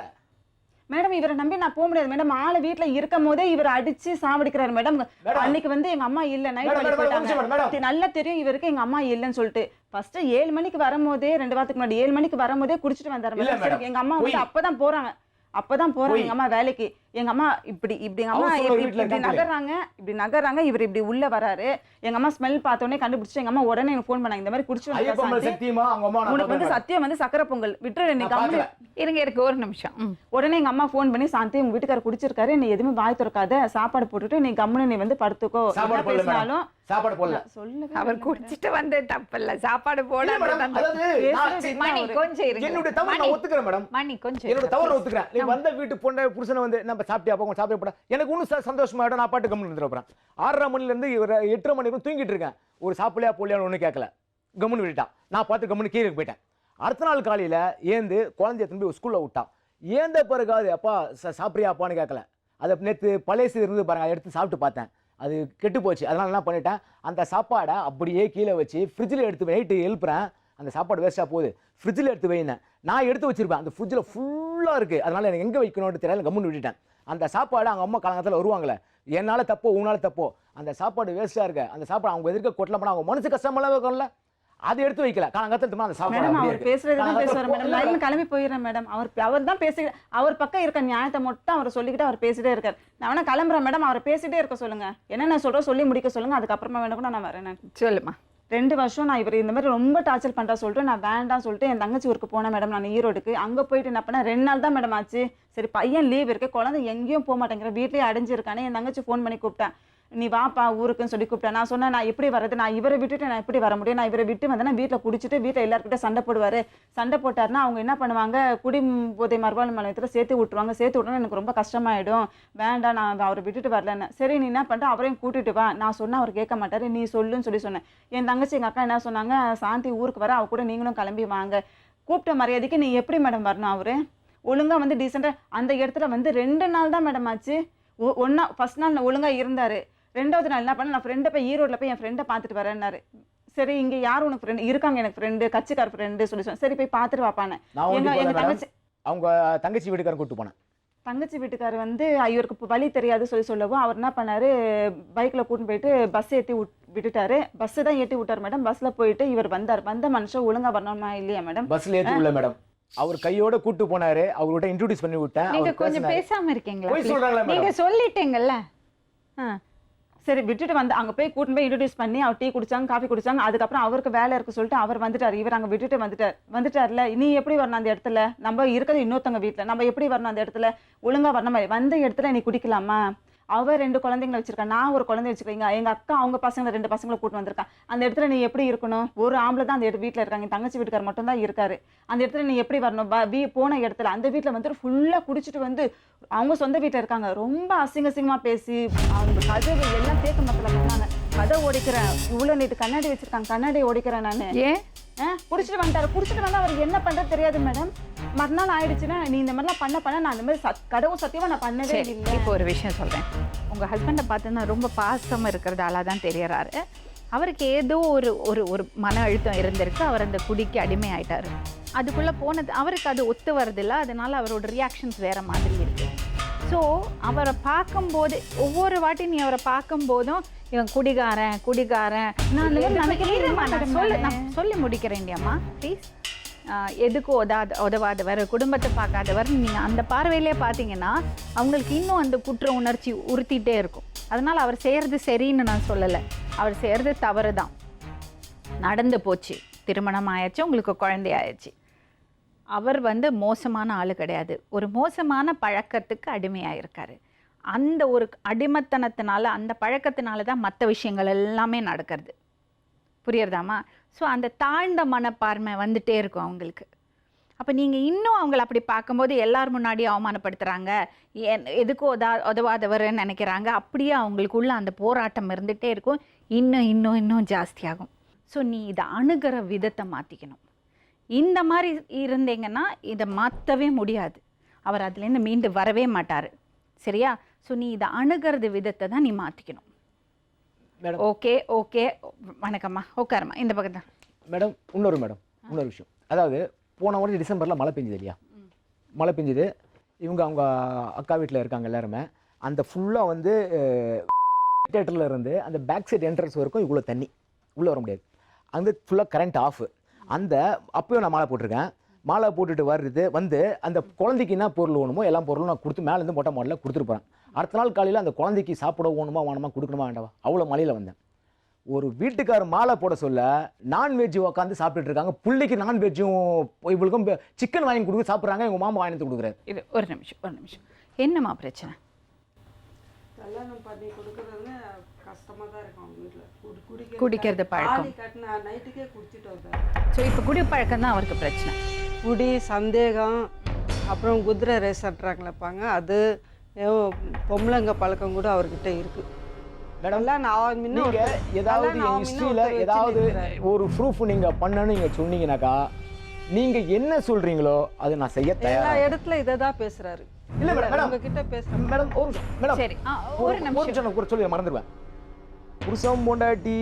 மேடம். இவரை நம்பி நான் போக முடியாது மேடம். ஆளு வீட்டுல இருக்கும் போதே இவர் அடிச்சு சாவடிக்கிறாரு மேடம். அன்னைக்கு வந்து எங்க அம்மா இல்ல, நைட் போயிட்டாங்க. நல்லா தெரியும் இவருக்கு எங்க அம்மா இல்லன்னு சொல்லிட்டு. ஃபர்ஸ்ட் 7 மணிக்கு வரும்போதே, 2 வாரத்துக்கு முன்னாடி 7 மணிக்கு வரும்போதே குடிச்சிட்டு வந்தாரு மேடம். எங்க அம்மா வந்து அப்பதான் போறாங்க எங்க அம்மா வேலைக்கு. எங்க அம்மா இப்படி எங்க அம்மா இப்படி நகர்றாங்க, இவர் இப்படி உள்ள வராரு. எங்க அம்மா ஸ்மெல் பார்த்தோன்னே கண்டுபிடிச்சு எங்க அம்மா உடனே எனக்கு ஃபோன் பண்ணாங்க, இந்த மாதிரி குடிச்சு உனக்கு வந்து சத்தியம் வந்து சக்கரை பொங்கல் விட்டுரு இன்னைக்கு. இருங்க ஒரு நிமிஷம். உடனே எங்க அம்மா ஃபோன் பண்ணி, சாந்தி உங்க வீட்டுக்காரர் குடிச்சிருக்காரு, நீ எதுவுமே வாய் திறக்காத, சாப்பாடு போட்டுட்டு நீ கம்முன்னு நீ வந்து படுத்துக்கோ. பேசினாலும் சாப்பாடு போடல. சொல்லுங்க அவர் குடிச்சிட்டு வந்து தப்பில்ல, சாப்பாடு போட கொஞ்சம் இருங்க. என்னோட தவறு நான் ஒத்துக்கிறேன் மேடம். மணி கொஞ்சம் என்னோட தவறு ஒத்துக்கிறேன். நீ வந்த வீட்டு பொண்ணு புருஷனை வந்து நம்ம சாப்பிட்டியா போங்க சாப்பிட எனக்கு இன்னும் சந்தோஷமாயிடும். நான் பாட்டு கம்முன்னு இருந்துறேன். 6:30 மணில இருந்து 8:30 மணி வரைக்கும் தூங்கிட்டு இருக்கேன். ஒரு சாப்பிடலையா போலியான்னு ஒன்றும் கேட்கல, கம்முன்னு விட்டுட்டான். நான் பார்த்து கம்முன்னு கீழே போயிட்டேன். அடுத்த நாள் காலையில ஏந்து குழந்தைய திரும்பி ஸ்கூல்ல விட்டான். ஏந்த பிறகாது அப்பா சாப்பிட்றியாப்பான்னு கேட்கல. அதை நேற்று பழைய இருந்து பாருங்க, அதை எடுத்து சாப்பிட்டு பார்த்தேன், அது கெட்டு போச்சு. அதனால என்ன பண்ணிட்டேன், அந்த சாப்பாடை அப்படியே கீழே வச்சு ஃப்ரிட்ஜில் எடுத்து நைட்டு எழுப்புறேன். அந்த சாப்பாடு வேஸ்ட்டாக போகுது, ஃப்ரிட்ஜில் எடுத்து வைனேன். நான் எடுத்து வச்சிருப்பேன், அந்த ஃப்ரிட்ஜில் ஃபுல்லாக இருக்குது. அதனால் எனக்கு எங்கே வைக்கணும்னு தெரியல, கம்முன்னு விட்டுட்டேன். அந்த சாப்பாடு அவங்க அம்மா காலங்கத்தில் வருவாங்களே, என்னால் தப்போ உன்னால் தப்போ, அந்த சாப்பாடு வேஸ்ட்டாக இருக்கு. அந்த சாப்பாடு அவங்க எதிர்க்க கொட்டலாம் பண்ண அவங்க மனசு கஷ்டமெல்லாம் வைக்கல, அதை எடுத்து வைக்கல. காலங்கத்தில் அந்த சாப்பாடு கிளம்பி போயிடுறேன் மேடம். அவர் தான் பேசி, அவர் பக்கம் இருக்க நியாயத்தை மட்டும் அவர் சொல்லிக்கிட்டு அவர் பேசிட்டே இருக்காரு. நான் வேணா கிளம்புறேன் மேடம், அவரை பேசிட்டே இருக்க சொல்லுங்க. என்ன நான் சொல்றேன் சொல்லி முடிக்க சொல்லுங்க, அதுக்கப்புறமா வேணா கூட நான் வரேன். சொல்லுமா. 2 வருஷம் நான் இவர் இந்த மாதிரி ரொம்ப டார்ச்சர் பண்ணுறா சொல்லிட்டு நான் வேண்டாம் சொல்லிட்டு என் தங்கச்சி ஊருக்கு போனேன் மேடம். நான் ஈரோடுக்கு அங்கே போயிட்டு என்ன பண்ணேன், 2 நாள் தான் மேடம் ஆச்சு. சரி பையன் லீவ் இருக்கு, குழந்தை எங்கேயும் போக மாட்டேங்கிற, வீட்லேயே அடைஞ்சிருக்கானே. என் தங்கச்சி ஃபோன் பண்ணி கூப்பிட்டேன், நீ வாப்பா ஊருக்குன்னு சொல்லி கூப்பிட்டேன். நான் சொன்னேன், நான் எப்படி வரது, நான் இவரை விட்டுட்டு நான் எப்படி வர முடியும்? நான் இவரை விட்டு வந்தேன்னா வீட்டில் குடிச்சிட்டு வீட்டில் எல்லாருக்கிட்ட சண்டை போடுவார். சண்டை போட்டாருன்னா அவங்க என்ன பண்ணுவாங்க, குடி போதை மறுபாடு நிலையத்தில் சேர்த்து விட்டுருவாங்க. எனக்கு ரொம்ப கஷ்டமாயிடும், வேண்டாம் நான் அவரை விட்டுட்டு வரலன்னு. சரி நீ என்ன பண்ணுற, அவரையும் கூட்டிட்டு வா. நான் சொன்னால் அவர் கேட்க மாட்டார், நீ சொல்லுன்னு சொல்லி சொன்னேன். என் தங்கச்சி எங்கள் அக்கா என்ன சொன்னாங்க, சாந்தி ஊருக்கு வர, அவ கூட நீங்களும் கிளம்பி வாங்க. கூப்பிட்ட மரியாதைக்கு நீ எப்படி மேடம் வரணும்? அவரு ஒழுங்காக வந்து டீசெண்டாக அந்த இடத்துல வந்து 2 நாள் தான் மேடம் ஆச்சு. ஃபர்ஸ்ட் நாள் ஒழுங்காக இருந்தார். 2வது நாள் என்ன பண்ண, நான் ஃப்ரெண்டை போய் ஈரோட்டில் போய் என் ஃப்ரெண்டை பார்த்துட்டு வரேன்னாரு. சரி இங்க யார் உனக்கு ஃப்ரெண்ட் இருக்காங்க, எனக்கு ஃப்ரெண்டு கட்சிக்கார ஃப்ரெண்டு சொல்லி சொன்னேன். சரி போய் பார்த்துட்டு வாப்பானே. நான் எங்க வந்து எங்க தங்கச்சி அவங்க தங்கச்சி வீட்டுக்காரன் கூப்பிட்டு போனேன். தங்கச்சி வீட்டுக்காரர் வந்து இவருக்கு வழி தெரியாது சொல்லவும் அவர் என்ன பண்ணாரு, பைக்கில் கூட்டின்னு போயிட்டு பஸ் ஏற்றி விட்டுட்டாரு. பஸ்ஸு தான் ஏற்றி விட்டார் மேடம். பஸ்ஸில் போயிட்டு இவர் வந்தார். வந்த மனுஷன் ஒழுங்கா வரணுமா இல்லையா மேடம்? பஸ்ல ஏற்றி உள்ள மேடம் அவர் கையோட கூட்டு போனாரு. அவர்கிட்ட இன்ட்ரோடியூஸ் பண்ணி விட்டேன். நீங்க கொஞ்சம் பேசாம இருக்கீங்களா? போய் சொல்றாங்களா நீங்க மேடம்? சொல்லிட்டீங்கல்ல. சரி விட்டுட்டு வந்து அங்கே போய் கூட்டின்னு போய் இன்ட்ரடியூஸ் பண்ணி அவர் டீ குடிச்சாங்க, காஃபி குடிச்சாங்க. அதுக்கப்புறம் அவருக்கு வேலை இருக்கு சொல்லிட்டு அவர் வந்துட்டார். இவர் அங்கே விட்டுட்டு வந்துட்டார்ல. நீ எப்படி வரணும் அந்த இடத்துல? நம்ம இருக்கிறது இன்னொருத்தவங்க வீட்டில், நம்ம எப்படி வரணும் அந்த இடத்துல? ஒழுங்கா வரணும். வந்த இடத்துல நீ குடிக்கலாமா? அவர் 2 குழந்தைங்களை வச்சிருக்கா, நான் ஒரு குழந்தை வச்சுக்கிறீங்க, எங்க அக்கா அவங்க பசங்களை 2 பசங்களை கூட்டு வந்திருக்கா. அந்த இடத்துல நீ எப்படி இருக்கணும்? ஒரு ஆம்பளை தான் அந்த வீட்டில் இருக்காங்க, என் தங்கச்சி வீட்டுக்கார் மட்டும் தான் இருக்காரு. அந்த இடத்துல நீ எப்படி வரணும்? போன இடத்துல அந்த வீட்டில் வந்து ஃபுல்லாக குடிச்சிட்டு வந்து அவங்க சொந்த வீட்டில் இருக்காங்க. ரொம்ப அசிங்கமா பேசி அவங்க கதவு எல்லாம் தேக்க மரத்தில் பண்ணாங்க. கதை ஓடிக்கிறேன், இவ்வளோ நீட்டு கண்ணாடி வச்சிருக்காங்க, கண்ணாடி ஓடிக்கிறேன் நான். ஏன் குடிச்சிட்டு வந்துட்டாரு. குடிச்சிட்டு வந்தா அவர் என்ன பண்றது தெரியாது மேடம். மறுநாள் ஆயிடுச்சுன்னா நீ இந்த மாதிரிலாம் பண்ண நான் இந்த மாதிரி கடவுள் சத்தியமா நான் பண்ணவே இல்லை. இப்போ ஒரு விஷயம் சொல்றேன். உங்க ஹஸ்பண்டை பார்த்தீங்கன்னா ரொம்ப பாசமா இருக்கிறதால தான் தெரியறாரு. அவருக்கு ஏதோ ஒரு மன அழுத்தம் இருந்திருக்கு. அவர் அந்த குடிக்கு அடிமை ஆயிட்டாரு. அதுக்குள்ள போனது அவருக்கு அது ஒத்து வருதில்ல. அதனால அவரோட ரியாக்ஷன்ஸ் வேற மாதிரி இருக்கு. ஸோ அவரை பார்க்கும்போது ஒவ்வொரு வாட்டி நீ அவரை பார்க்கும்போதும் இவன் குடிகாரன் நான் சொல்லி முடிக்கிறேன்டியம்மா ப்ளீஸ். எதுக்கும் உதவாதவர், குடும்பத்தை பார்க்காதவர் நீங்கள் அந்த பார்வையிலே பார்த்தீங்கன்னா அவங்களுக்கு இன்னும் அந்த குற்ற உணர்ச்சி உறுத்திட்டே இருக்கும். அதனால் அவர் செய்கிறது சரின்னு நான் சொல்லலை, அவர் செய்கிறது தவறு தான். நடந்து போச்சு, திருமணம் ஆயாச்சு, உங்களுக்கு குழந்தை ஆயிடுச்சு. அவர் மோசமான ஆள் கிடையாது, ஒரு மோசமான பழக்கத்துக்கு அடிமையாயிருக்காரு. அந்த ஒரு அடிமைத்தனத்தினால, அந்த பழக்கத்தினால தான் மற்ற விஷயங்கள் எல்லாமே நடக்கிறது. புரியுறதாம்மா? ஸோ அந்த தாழ்ந்த மனப்பான்மை வந்துட்டே இருக்கும் அவங்களுக்கு. அப்போ நீங்கள் இன்னும் அவங்கள அப்படி பார்க்கும்போது எல்லார் முன்னாடியும் அவமானப்படுத்துகிறாங்க, எதுக்கும் உதவாதவர்ன்னு நினைக்கிறாங்க. அப்படியே அவங்களுக்குள்ள அந்த போராட்டம் இருந்துகிட்டே இருக்கும். இன்னும் ஜாஸ்தியாகும். ஸோ நீ இதை அணுகிற விதத்தை மாற்றிக்கணும். இந்த மாதிரி இருந்தீங்கன்னா இதை மாற்றவே முடியாது. அவர் அதுலேருந்து மீண்டு வரவே மாட்டார். சரியா? ஸோ நீ இதை அணுகிறது விதத்தை தான் நீ மாற்றிக்கணும். ஓகே வணக்கம்மா, உட்காரம்மா, இந்த பக்கம் தான். மேடம் இன்னொரு விஷயம். அதாவது போன வருடம் டிசம்பரில் மழை பெஞ்சுது இல்லையா? மழை பெஞ்சுது. இவங்க அவங்க அக்கா வீட்டில் இருக்காங்க எல்லாருமே. அந்த ஃபுல்லாக தேட்டரில் இருந்து அந்த பேக் சைட் என்ட்ரன்ஸ் வரைக்கும் இவ்வளோ தண்ணி, உள்ளே வர முடியாது. அங்கே ஃபுல்லாக கரண்ட் ஆஃப். அப்போயும் நான் மாலை போட்டிருக்கேன். மாலை போட்டுட்டு அந்த குழந்தைக்கு என்ன பொருள் வேணுமோ எல்லா பொருளும் நான் கொடுத்து மேலேருந்து மொட்டை மாடலில் கொடுத்துட்டு போகிறேன். அடுத்த நாள் காலையில் அந்த குழந்தைக்கு சாப்பிட வேணுமா கொடுக்கணுமா வேண்டாவா, அவ்வளோ மழையில் வந்தேன். ஒரு வீட்டுக்காரர் மாலை போட சொல்ல நான்வெஜ் உட்காந்து சாப்பிட்டுட்டு இருக்காங்க. பிள்ளைக்கு நான்வெஜ்ஜும் இவங்களுக்கும் சிக்கன் வாங்கி கொடுக்க சாப்பிட்றாங்க. எங்கள் மாமா வாங்கி கொடுக்குறாரு. இது ஒரு நிமிஷம் என்னம்மா பிரச்சனை? கல்யாணம் பண்ணி கொடுக்குறதுன்னு கஷ்டமாக தான் இருக்கும் அவங்க வீட்டில். குடிக்கிறது பழக்கம். நைட்டுக்கே குடிச்சிட்டு வந்தார். ஸோ இப்போ குடி பழக்கம் தான் அவருக்கு பிரச்சனை. குடி, சந்தேகம், அப்புறம் குதிரை ரேஸ் ஆட்டுறாங்களப்பாங்க, அது பொம்பளைங்க பழக்கம் கூட அவர்கிட்ட இருக்கு. ஏதாவது ஒரு ப்ரூஃப் நீங்க பண்ணணும்னு நீங்க சொன்னீங்கன்னாக்கா நீங்க என்ன சொல்றீங்களோ அதை நான் செய்ய தயாரா. எல்லா இடத்துல இதை தான் பேசுறாரு. இல்ல மேடம், உங்ககிட்ட பேசுறேன் மேடம். சரி, ஒரு நிமிஷம் சொல்லி மறந்துடுவேன். புருஷன் பொண்டாட்டி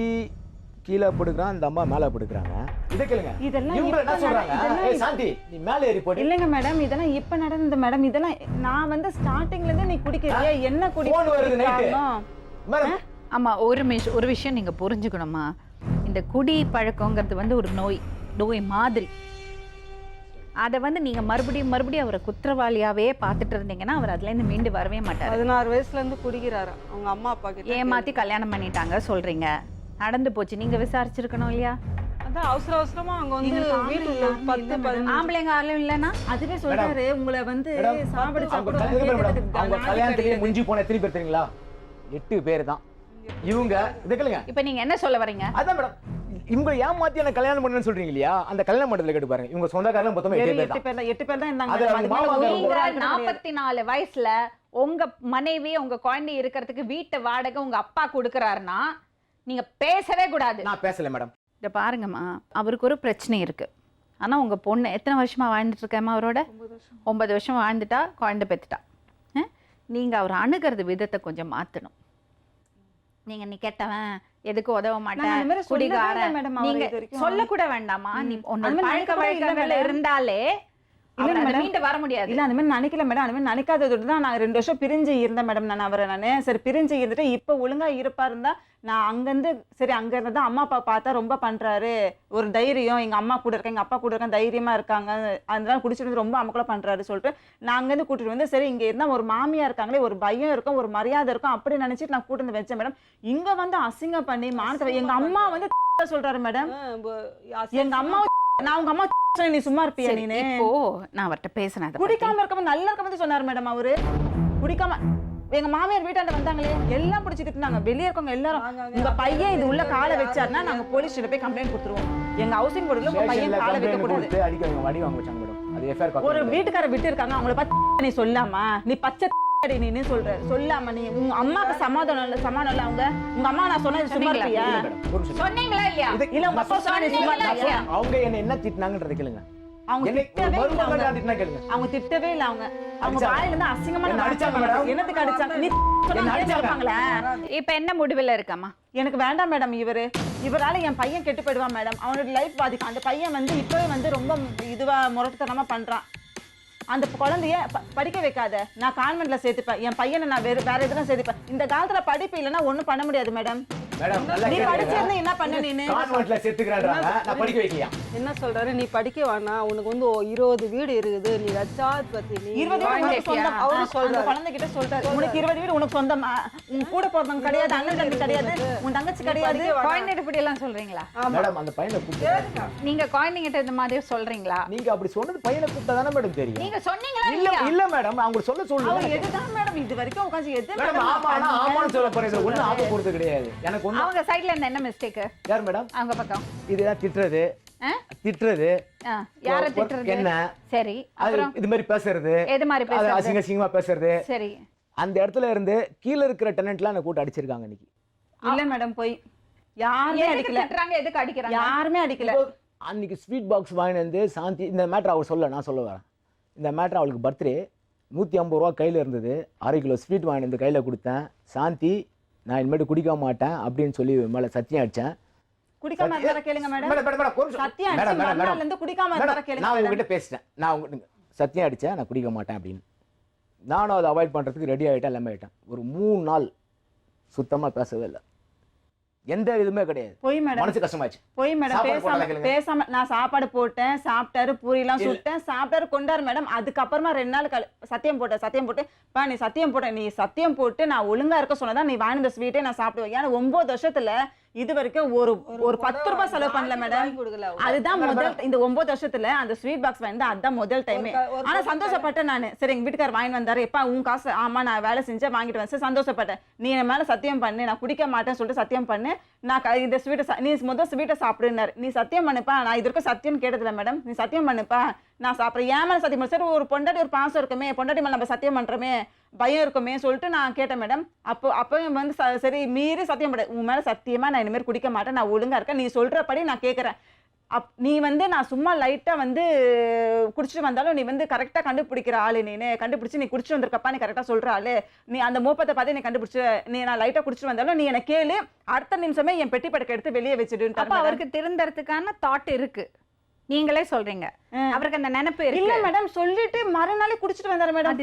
கீழே படுக்கிறான், இந்த அம்மா மேலே படுக்கிறாங்க. இதை கேளுங்க. இவங்க என்ன சொல்றாங்க? ஏய் சாந்தி, நீ மேலே ஏறி போடு. இல்லங்க மேடம், இதெல்லாம் இப்ப நடந்தது மேடம். இதெல்லாம் நான் ஸ்டார்டிங்ல இருந்து நீ குடிக்கறியா என்ன போன் வருது நைட் மேடம். ஆமா, ஒரு விஷயம் நீங்க புரிஞ்சுக்கணுமா? இந்த குடி பழக்கங்கிறது ஒரு நோய் மாதிரி. அதை நீங்க மறுபடியும் அவரை குற்றவாளியாவே பார்த்துட்டு இருந்தீங்கன்னா அவர் அதுல இருந்து மீண்டு வரவே மாட்டார். 16 வயசுல இருந்து குடிக்கிறாரா? அவங்க அம்மா அப்பா கிட்ட ஏமாத்தி கல்யாணம் பண்ணிட்டாங்க சொல்றீங்க. நடந்து போச்சு, நீங்க விசாரிச்சிருக்கணும் இல்லையா? அதான் அவசரமா அவங்க வீட்டுல 10-15 ஆம்பளைங்க ஆளும் இல்லைன்னா அதுவே சொல்றாரு. உங்களை சாப்பிடுச்சா கூட அவங்க கல்யாணத்திலேயே முஞ்சி போன எத்தனை பேர் தெரியுங்களா? 8 பேர் தான். இவங்க இதை கேளுங்க. இப்ப நீங்க என்ன சொல்ல வரீங்க? அதான் மேடம், இவங்க ஏமாத்தி என்ன கல்யாணம் பண்ணணும்னு சொல்றீங்க இல்லையா? அந்த கல்யாண மண்டபத்துல கேட்டு பாருங்க. இவங்க சொந்தக்காரங்க மொத்தம் 8 பேர் தான் இருந்தாங்க. 44 வயசுல உங்க மனைவி உங்க குழந்தை இருக்கிறதுக்கு வீட்டு வாடகை உங்க அப்பா கொடுக்கறாருன்னா நீங்க பேசவே கூடாது. நான் பேசல மேடம். இத பாருங்கம்மா, அவருக்கு ஒரு பிரச்சனை இருக்கு. ஆனா உங்க பொண்ணு எத்தனை வருஷமா வாழ்ந்துட்டு இருக்கேம்மா அவரோட? 9 வருஷம் வாழ்ந்துட்டா, குழந்தை பெத்துட்டா. நீங்க அவர் அணுகிறது விதத்தை கொஞ்சம் மாற்றணும். நீங்கள் நீ கெட்டவன், எதுக்கு உதவ நான் அந்த மாட்டேன் மாதிரி சொல்லவே இல்லை குடிகாரன் மேடம் அவரை நீங்க இது வரைக்கும். சொல்ல கூட வேண்டாமா நீ உன்னோட அந்த மாதிரி பழக்க நினைக்க கூட இல்லை வழக்கங்கள் மேடம். இருந்தாலே இல்ல அவர் அதை மேடம். மீண்டு வர முடியாது இல்ல அந்த மாதிரி நினைக்கல மேடம். அந்த மாதிரி நினைக்காதது தான் நான் 2 வருஷம் பிரிஞ்சு இருந்தேன் மேடம். நான் அவரை சரி பிரிஞ்சு இருந்துட்டு இப்போ ஒழுங்கா இருப்பா இருந்தா நான் அங்கேருந்து சரி அங்க இருந்தா அம்மா அப்பா பார்த்தா ரொம்ப பண்றாரு ஒரு தைரியம், எங்க அம்மா கூட இருக்கேன் எங்க அப்பா கூட இருக்கேன் தைரியமா இருக்காங்க அதனால குடிச்சிட்டு வந்து ரொம்ப அமக்கல பண்றாரு சொல்லிட்டு நான் அங்கேருந்து கூட்டிட்டு வந்து சரி இங்க இருந்தா ஒரு மாமியா இருக்காங்களே ஒரு பயம் இருக்கும் ஒரு மரியாதை இருக்கும் அப்படி நினைச்சிட்டு நான் கூட்டு வந்து வச்சேன் மேடம். இங்க வந்து அசிங்க பண்ணி மானத்தை எங்க அம்மா வந்து சொல்றாரு மேடம். எங்க அம்மா நான் உங்க அம்மா நீ சும்மா இருப்பியா சரி, நீனு இப்போ நான் அவர்கிட்ட பேசினேன் அதை பத்தி. குடிக்காம இருக்க நல்லா இருக்க சொன்னாரு மேடம் அவரு. குடிக்காம எங்க மாமியார் வீட்டாண்ட வந்தாங்களே எல்லாம் பிடிச்சி திட்டுனாங்க வெளியே இருக்கவங்க எல்லாரும் உங்க பையன் இது உள்ள காலை வச்சாருன்னா நாங்க போலீஸ் ஸ்டேஷன்ல போய் கம்ப்ளைண்ட் கொடுத்துருவோம். எங்க ஹவுசிங் போர்டுல உங்க பையன் ஸ்டேஷன்ல காலை வைக்க கம்ப்ளைண்ட் கூடாது. கொடுத்து அடிக்க வடி வாங்க வச்சாங்க மேடம். அது எஃப்ஐஆர் ஒரு வீட்டுக்கார விட்டு இருக்காங்க அவங்கள பார்த்து நீ சொல்லாமா நீ பச்சை நீ சொல்ற சொல்லாம நீ உங்க அம்மாக்கு சமாதானம் இல்ல சமாதானம் இல்ல அவங்க உங்க அம்மா நான் சொன்னது சும்மா இருப்பியா சொன்னீங்களா இல்லையா இல்ல உங்க அப்பா சொன்னா நீ சும்மா இருப்பியா அவங்க என்ன திட்டினாங்கன்றத கேளுங்க. அவங்க என்னை திட்டவே இல்ல மறுபடியும் அவங்க. திட்டினா கேளுங்க. அவங்க திட்டவே இல்ல அவங்க அடிச்சாங்க. வாயில இருந்து அசிங்கமான என்ன வார்த்தை அடிச்சாங்க வந்தது. மேடம்? என்னத்துக்கு அடிச்சாங்க நீ சொன்னா அடிச்சாங்க. கேட்பாங்களா? இப்ப என்ன முடிவுல இருக்கம்மா? எனக்கு வேண்டாம் மேடம் இவரால என் பையன் கெட்டு போயிடுவான் மேடம். அவனோட லைஃப் பாதிக்கும். அந்த பையன் வந்து இப்பவே வந்து ரொம்ப இதுவா முரட்டுத்தனமா பண்றான். அந்த குழந்தைய படிக்க வைக்காத நான் கான்வென்ட்ல சேர்த்துப்பேன் என் பையனை நான் வேற எதுவும் சேர்த்துப்பேன். இந்த காலத்துல படிப்பு இல்லைன்னா ஒண்ணும் பண்ண முடியாது மேடம். மேடம் நல்லா நீ கேளுங்க. படிச்சிருந்தா என்ன பண்ண நீனு கான்வென்ட்ல சேர்த்துக்கறாங்கறாங்க. நான் படிக்க வைக்கலையா? என்ன சொல்றாரு நீ படிக்க வேணாம் உனக்கு வந்து 20 வீடு இருக்குது நீ வச்சா பத்தி நீ 20 வீடு உனக்கு சொந்தம். அவரு அந்த சொல்றாரு குழந்தை கிட்ட சொல்றாரு உனக்கு 20 வீடு உனக்கு சொந்தம். உன் கூட பிறந்தவங்க கிடையாது அண்ணன் தம்பி கிடையாது உன் தங்கச்சி கிடையாது. குழந்தைகிட்ட இப்படி எல்லாம் சொல்றீங்களா? மேடம் அந்த பையனை கூப்பிட்டு நீங்க குழந்தைகிட்ட இந்த மாதிரி சொல்றீங்களா? நீங்க அப்படி சொன்னது பையனை கூப்பிட்டா தானே மேடம் தெரியும். நீங்க சொன்னீங்களா இல்ல இல்லையா? இல்ல மேடம் அவங்க சொல்ல அவர் சொல்லுங்க. எதுதான் மேடம் இது வரைக்கும் உட்கார்ந்து எது மேடம் ஆமானா ஆமான்னு சொல்ல போறேன். ஒண்ணு ஆமா போறது கிடையாது. எனக்கு ஒண்ணு அவங்க சைடுல இருந்து என்ன மிஸ்டேக்? யார் மேடம்? அவங்க பக்கம் இதுதான் திட்டுறது திட்டுறது யார திட்டுறது? என்ன சரி அது அப்புறம் இது மாதிரி பேசுறது எது மாதிரி அது பேசுறது? அசிங்க அசிங்கமா பேசுறது சரி அந்த இடத்துல இருந்து கீழ இருக்கிற டெனன்ட்லாம் என்ன கூட்டி அடிச்சிருக்காங்க இன்னைக்கு. இல்ல மேடம் போய் யாருமே எதுக்கு அடிக்கல திட்டுறாங்க எதுக்கு அடிக்கிறாங்க? யாருமே அடிக்கல. அன்னைக்கு ஸ்வீட் பாக்ஸ் வாங்கிட்டு வந்து சாந்தி இந்த மேட்டர் அவர் சொல்ல நான் சொல்ல வரேன். இந்த மேட்டர் அவளுக்கு பர்த்டே 150 ரூபா கையில் இருந்தது. 1/2 கிலோ ஸ்வீட் வாங்கிட்டு வந்து கையில் கொடுத்தேன். சாந்தி நான் இனிமேட்டு குடிக்க மாட்டேன் அப்படின்னு சொல்லி மேலே சத்தியம் அடித்தேன். குடிக்காம இருந்தா கேளுங்க மேடம். சத்தியம் அடிச்சு மறுநாள்ல இருந்து குடிக்காம இருந்தா கேளுங்க. நான் உங்ககிட்ட பேசிட்டேன். நான் உங்க சத்தியம் அடித்தேன் நான் குடிக்க மாட்டேன் அப்படின்னு. நானும் அதை அவாய்ட் பண்ணுறதுக்கு ரெடி ஆகிட்டேன் எல்லாமே ஆகிட்டேன். ஒரு 3 நாள் சுத்தமாக பேசவே இல்லை. எந்த இதுவுமே கிடையாது. போய் மேடம் மனசு கஷ்டமாச்சு. போய் மேடம் சாப்பாடு போடலாம் கேளுங்க. பேசாம நான் சாப்பாடு போட்டேன் சாப்பிட்டாரு பூரியெல்லாம் சுட்டேன் சாப்பிட்டாரு கொண்டாரு மேடம். அதுக்கப்புறமா 2 நாள் சத்தியம் போட்டு பா நீ சத்தியம் போட்டு நான் ஒழுங்கா இருக்க சொன்னதான் நீ வாங்கின ஸ்வீட்டே நான் சாப்பிடுவேன். ஏன்னா 9 வருஷத்துல இது வரைக்கும் ஒரு 10 ரூபாய் செலவு பண்ணல மேடம். அதுதான் முதல் இந்த 9 வருஷத்துல அந்த ஸ்வீட் பாக்ஸ் வாங்கி அதுதான் முதல் டைமே. ஆனா சந்தோஷப்பட்டேன் நானு. சரி எங்க வீட்டுக்காரர் வாங்கிட்டு வந்தாரு எப்பா உன் காசு ஆமா நான் வேலை செஞ்சேன் வாங்கிட்டு வந்து சந்தோஷப்பட்டேன். நீ என் மேல சத்தியம் பண்ணு நான் குடிக்க மாட்டேன்னு சொல்லிட்டு சத்தியம் பண்ணு நான் இந்த ஸ்வீட்டை நீ முதல் ஸ்வீட்டை சாப்பிடுனாரு. நீ சத்தியம் பண்ணுப்பா நான் இது வரைக்கும் சத்தியம் கேட்டதில்ல மேடம். நீ சத்தியம் பண்ணுப்பா நான் சாப்பிட்றேன். ஏன் மேலே சத்தியம் பண்ண சரி ஒரு பொண்டாட்டி ஒரு பாசம் இருக்குமே பொண்டாட்டி மேலே நம்ம சத்தியம் பண்ணுறோமே பயம் இருக்குமே சொல்லிட்டு நான் கேட்டேன் மேடம். அப்போ வந்து சரி மீறி சத்தியம் பண்ண உன் மேலே சத்தியமாக நான் இனிமேல் குடிக்க மாட்டேன் நான் ஒழுங்கா இருக்கேன் நீ சொல்கிறபடி நான் கேட்குறேன். நீ வந்து நான் சும்மா லைட்டாக வந்து குடிச்சிட்டு வந்தாலும் நீ வந்து கரெக்டாக கண்டுபிடிக்கிற ஆளு நீ கண்டுபிடிச்சி நீ குடிச்சிட்டு வந்திருக்கப்பா நீ கரெக்டாக சொல்கிற ஆளு நீ அந்த மோப்பத்தை பார்த்து நீ கண்டுபிடிச்சி நீ நான் லைட்டாக குடிச்சிட்டு வந்தாலும் நீ எனக்கு கேளு அடுத்த நிமிஷமே என் பெட்டி படக்க எடுத்து வெளியே வச்சுடுன்னு. அப்ப அவருக்கு திருந்தறதுக்கான தாட் இருக்கு நீங்களே சொல்றீங்க. அவருக்கு அந்த நினைப்பு இருக்கு. இல்ல மேடம் சொல்லிட்டு மறுநாளே குடிச்சிட்டு வந்தாரு மேடம்.